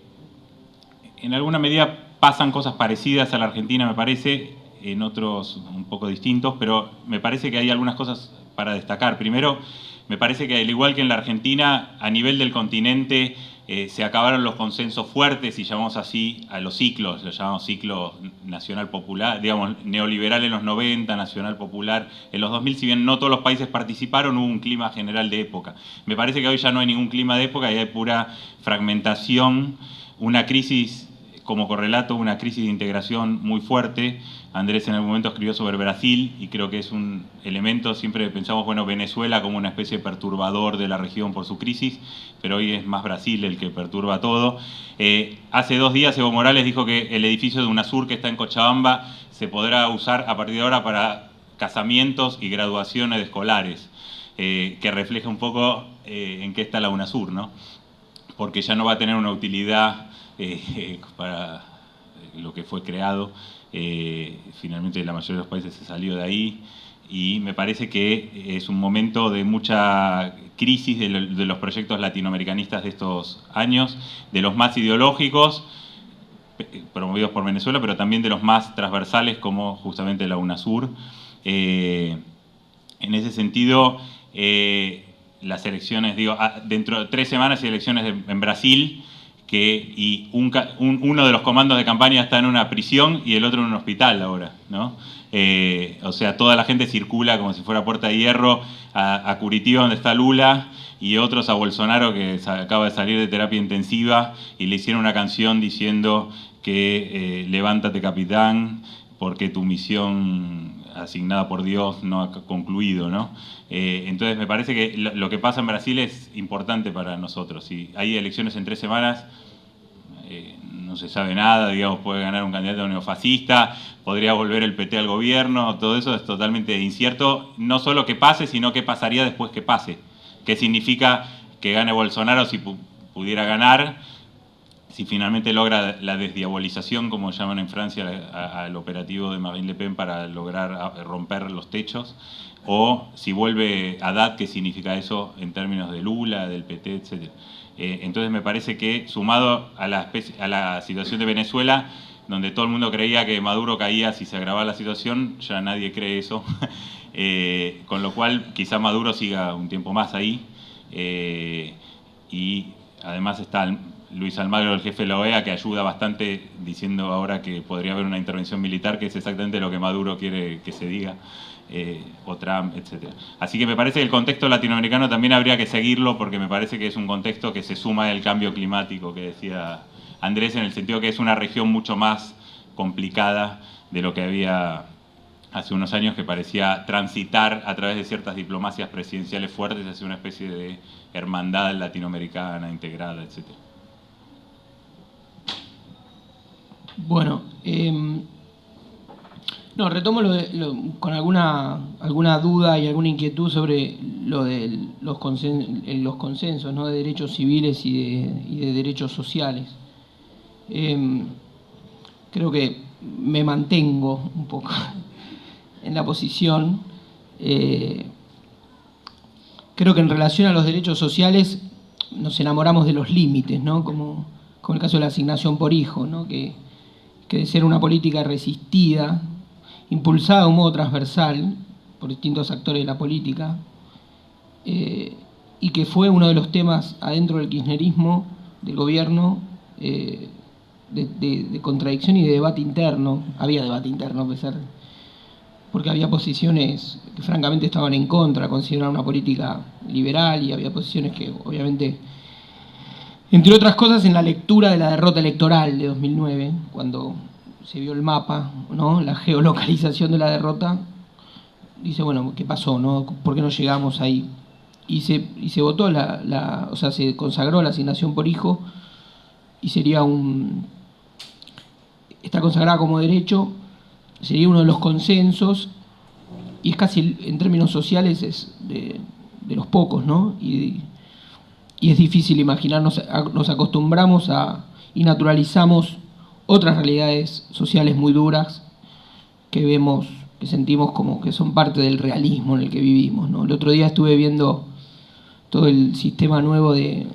en alguna medida pasan cosas parecidas a la Argentina, me parece, en otros un poco distintos, pero me parece que hay algunas cosas para destacar. Primero, me parece que al igual que en la Argentina, a nivel del continente se acabaron los consensos fuertes y llamamos así a los ciclos, los llamamos ciclo nacional popular, digamos neoliberal en los 90, nacional popular en los 2000, si bien no todos los países participaron, hubo un clima general de época. Me parece que hoy ya no hay ningún clima de época y hay pura fragmentación, una crisis como correlato, una crisis de integración muy fuerte. Andrés en algún momento escribió sobre Brasil y creo que es un elemento, siempre pensamos, bueno, Venezuela como una especie de perturbador de la región por su crisis, pero hoy es más Brasil el que perturba todo. Hace 2 días Evo Morales dijo que el edificio de UNASUR que está en Cochabamba se podrá usar a partir de ahora para casamientos y graduaciones de escolares, que refleja un poco en qué está la UNASUR, ¿no? Porque ya no va a tener una utilidad para lo que fue creado. Finalmente la mayoría de los países se salió de ahí y me parece que es un momento de mucha crisis de los proyectos latinoamericanistas de estos años, de los más ideológicos promovidos por Venezuela, pero también de los más transversales como justamente la UNASUR. En ese sentido, las elecciones, dentro de 3 semanas hay elecciones en Brasil, y uno de los comandos de campaña está en una prisión y el otro en un hospital ahora, ¿no? O sea, toda la gente circula como si fuera Puerta de Hierro a Curitiba, donde está Lula, y otros a Bolsonaro, que acaba de salir de terapia intensiva, y le hicieron una canción diciendo que levántate, capitán, porque tu misión asignada por Dios no ha concluido, ¿no? Entonces me parece que lo que pasa en Brasil es importante para nosotros. Si hay elecciones en 3 semanas, no se sabe nada, digamos, puede ganar un candidato neofascista, podría volver el PT al gobierno, todo eso es totalmente incierto, no solo que pase, sino qué pasaría después que pase. ¿Qué significa que gane Bolsonaro si pudiera ganar? Si finalmente logra la desdiabolización, como llaman en Francia al operativo de Marine Le Pen para lograr romper los techos, o si vuelve Haddad, ¿qué significa eso en términos de Lula, del PT, etcétera? Entonces me parece que, sumado a la situación de Venezuela, donde todo el mundo creía que Maduro caía si se agravaba la situación, ya nadie cree eso, con lo cual quizá Maduro siga un tiempo más ahí, y además está Luis Almagro, el jefe de la OEA, que ayuda bastante diciendo ahora que podría haber una intervención militar, que es exactamente lo que Maduro quiere que se diga, o Trump, etc. Así que me parece que el contexto latinoamericano también habría que seguirlo, porque me parece que es un contexto que se suma al cambio climático que decía Andrés, en el sentido que es una región mucho más complicada de lo que había hace unos años, que parecía transitar a través de ciertas diplomacias presidenciales fuertes hacia una especie de hermandad latinoamericana integrada, etc. Bueno, no, retomo con alguna duda y alguna inquietud sobre lo de los consensos, ¿no?, de derechos civiles y de derechos sociales. Creo que me mantengo un poco en la posición. Creo que en relación a los derechos sociales nos enamoramos de los límites, ¿no?, como el caso de la asignación por hijo, ¿no?, que de ser una política resistida, impulsada de un modo transversal por distintos actores de la política, y que fue uno de los temas adentro del kirchnerismo, del gobierno, de contradicción y de debate interno. Había debate interno, a pesar, porque había posiciones que francamente estaban en contra, consideraban una política liberal, y había posiciones que obviamente, entre otras cosas, en la lectura de la derrota electoral de 2009, cuando se vio el mapa, ¿no?, la geolocalización de la derrota, dice, bueno, ¿qué pasó, no? ¿Por qué no llegamos ahí? Y se votó o sea, se consagró la asignación por hijo, y está consagrada como derecho, sería uno de los consensos, y es casi, en términos sociales, es de los pocos, ¿no? Y es difícil imaginarnos, nos acostumbramos y naturalizamos otras realidades sociales muy duras que vemos, que sentimos como que son parte del realismo en el que vivimos, ¿no? El otro día estuve viendo todo el sistema nuevo en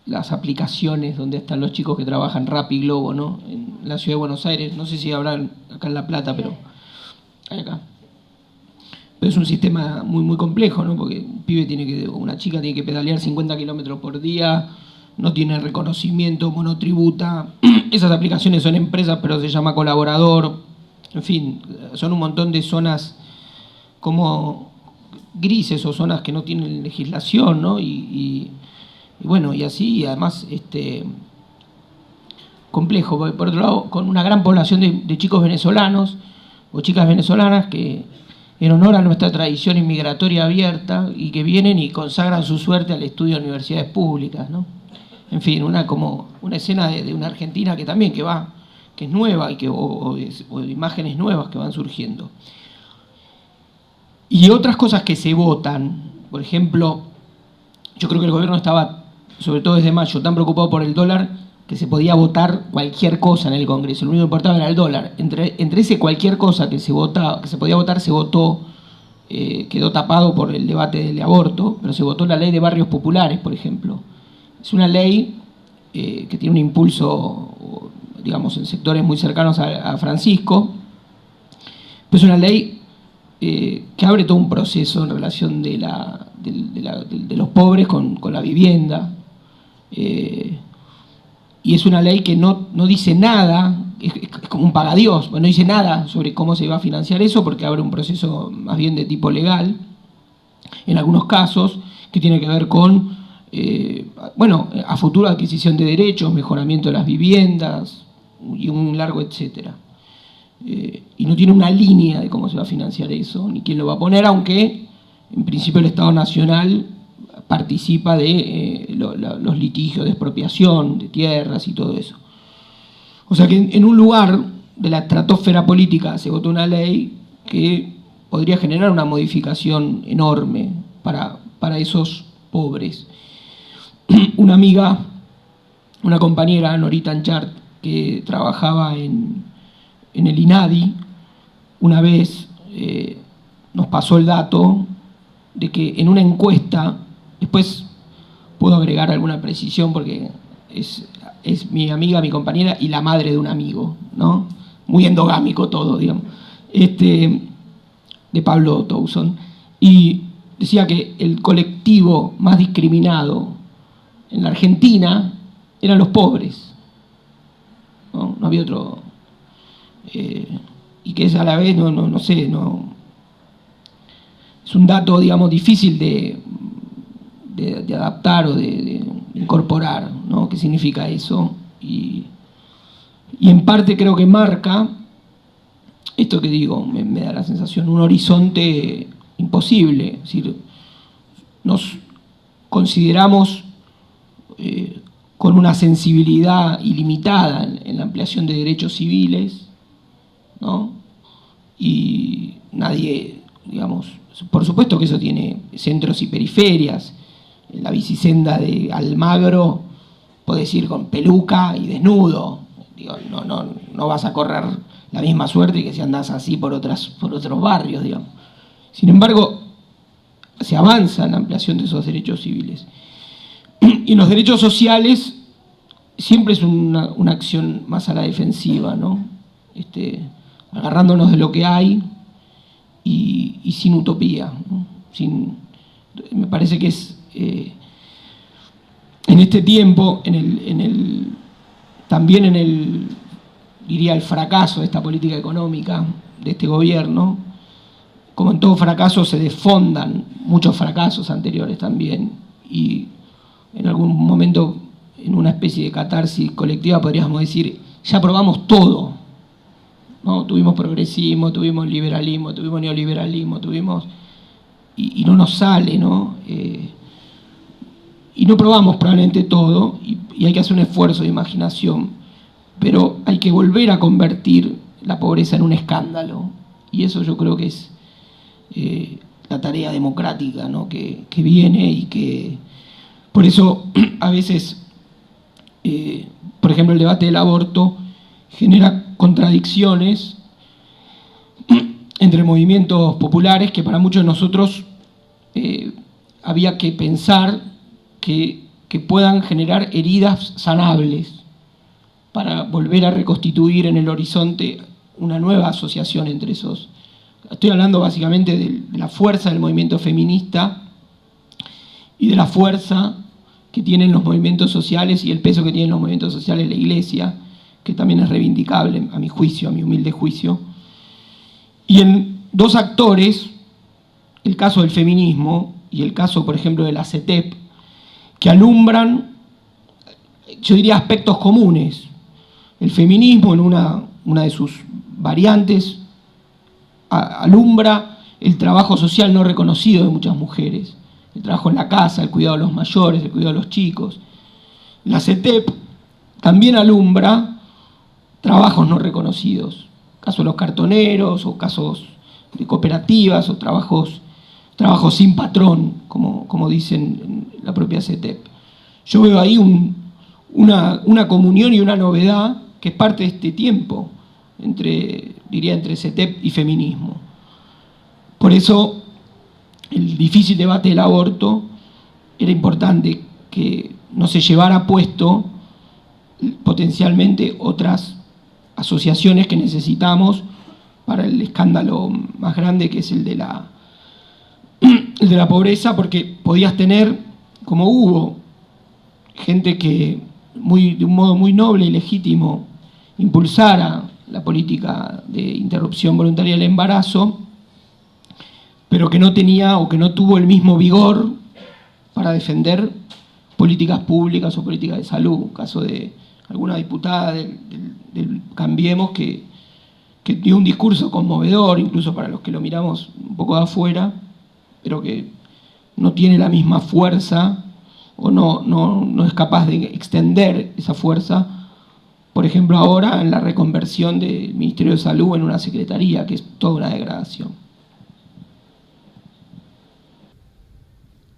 las aplicaciones donde están los chicos que trabajan Rappi, Globo, ¿no?, en la ciudad de Buenos Aires. No sé si habrán acá en La Plata, pero hay acá. Pero es un sistema muy, muy complejo, ¿no?, porque una chica tiene que pedalear 50 kilómetros por día, no tiene reconocimiento, monotributa. Esas aplicaciones son empresas, pero se llama colaborador. En fin, son un montón de zonas como grises, o zonas que no tienen legislación, ¿no? Y bueno, y así, y además complejo. Por otro lado, con una gran población de chicos venezolanos o chicas venezolanas que, en honor a nuestra tradición inmigratoria abierta, y que vienen y consagran su suerte al estudio de universidades públicas, ¿no? En fin, como una escena de una Argentina que también que es nueva, y o imágenes nuevas que van surgiendo. Y otras cosas que se votan, por ejemplo, yo creo que el gobierno estaba, sobre todo desde mayo, tan preocupado por el dólar, que se podía votar cualquier cosa en el Congreso. Lo único que importaba era el dólar. Entre ese cualquier cosa que se podía votar, se votó, quedó tapado por el debate del aborto, pero se votó la ley de barrios populares, por ejemplo. Es una ley que tiene un impulso, digamos, en sectores muy cercanos a Francisco, pero es una ley que abre todo un proceso en relación de los pobres con la vivienda, y es una ley que no dice nada, es como un pagadiós, no dice nada sobre cómo se va a financiar eso, porque abre un proceso más bien de tipo legal, en algunos casos, que tiene que ver con, a futuro adquisición de derechos, mejoramiento de las viviendas, y un largo etcétera. Y no tiene una línea de cómo se va a financiar eso, ni quién lo va a poner, aunque en principio el Estado Nacional participa de los litigios de expropiación de tierras y todo eso. O sea que en un lugar de la estratosfera política se votó una ley que podría generar una modificación enorme para esos pobres. Una amiga, una compañera, Norita Anchart, que trabajaba en el INADI, una vez nos pasó el dato de que en una encuesta, después puedo agregar alguna precisión porque es mi amiga, mi compañera y la madre de un amigo, ¿no? Muy endogámico todo, digamos, de Pablo Towson, y decía que el colectivo más discriminado en la Argentina eran los pobres, no había otro, y que es a la vez, no sé, es un dato, digamos, difícil de adaptar o de incorporar, ¿no? ¿Qué significa eso? Y en parte creo que marca esto que digo, me da la sensación, un horizonte imposible. Es decir, nos consideramos con una sensibilidad ilimitada en la ampliación de derechos civiles, ¿no? Y nadie, digamos, por supuesto que eso tiene centros y periferias. En la bicisenda de Almagro podés ir con peluca y desnudo. Digo, no vas a correr la misma suerte que si andás así por otros barrios, digamos. Sin embargo, se avanza en la ampliación de esos derechos civiles. Y en los derechos sociales siempre es una acción más a la defensiva, ¿no? Agarrándonos de lo que hay y sin utopía, ¿no? Me parece que es en este tiempo, también en el, diría, el fracaso de esta política económica de este gobierno, como en todo fracaso se desfondan muchos fracasos anteriores también, y en algún momento, en una especie de catarsis colectiva, podríamos decir, ya probamos todo, ¿no? Tuvimos progresismo, tuvimos liberalismo, tuvimos neoliberalismo, y no nos sale, ¿no? Y no probamos probablemente todo, y hay que hacer un esfuerzo de imaginación, pero hay que volver a convertir la pobreza en un escándalo, y eso yo creo que es la tarea democrática, ¿no? que viene, y que por eso a veces, por ejemplo, el debate del aborto genera contradicciones entre movimientos populares que para muchos de nosotros había que pensar que puedan generar heridas sanables para volver a reconstituir en el horizonte una nueva asociación entre esos. Estoy hablando básicamente de la fuerza del movimiento feminista y de la fuerza que tienen los movimientos sociales y el peso que tienen los movimientos sociales la Iglesia, que también es reivindicable a mi juicio, a mi humilde juicio. Y en dos actores, el caso del feminismo y el caso, por ejemplo, de la CETEP, que alumbran, yo diría, aspectos comunes. El feminismo, en una de sus variantes, alumbra el trabajo social no reconocido de muchas mujeres, el trabajo en la casa, el cuidado de los mayores, el cuidado de los chicos. La CETEP también alumbra trabajos no reconocidos, casos de los cartoneros, o casos de cooperativas, o trabajos sin patrón, como dicen en la propia CETEP. Yo veo ahí una comunión y una novedad que es parte de este tiempo, entre CETEP y feminismo. Por eso, el difícil debate del aborto era importante que no se llevara puesto potencialmente otras asociaciones que necesitamos para el escándalo más grande, que es el de la pobreza, porque podías tener, como hubo, gente que de un modo muy noble y legítimo impulsara la política de interrupción voluntaria del embarazo, pero que no tenía o que no tuvo el mismo vigor para defender políticas públicas o políticas de salud. Caso de alguna diputada del Cambiemos que dio un discurso conmovedor, incluso para los que lo miramos un poco de afuera, pero que no tiene la misma fuerza o no es capaz de extender esa fuerza, por ejemplo, ahora en la reconversión del Ministerio de Salud en una secretaría, que es toda una degradación.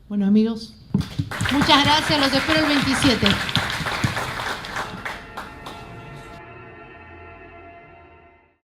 Bueno, amigos, muchas gracias, los espero el 27.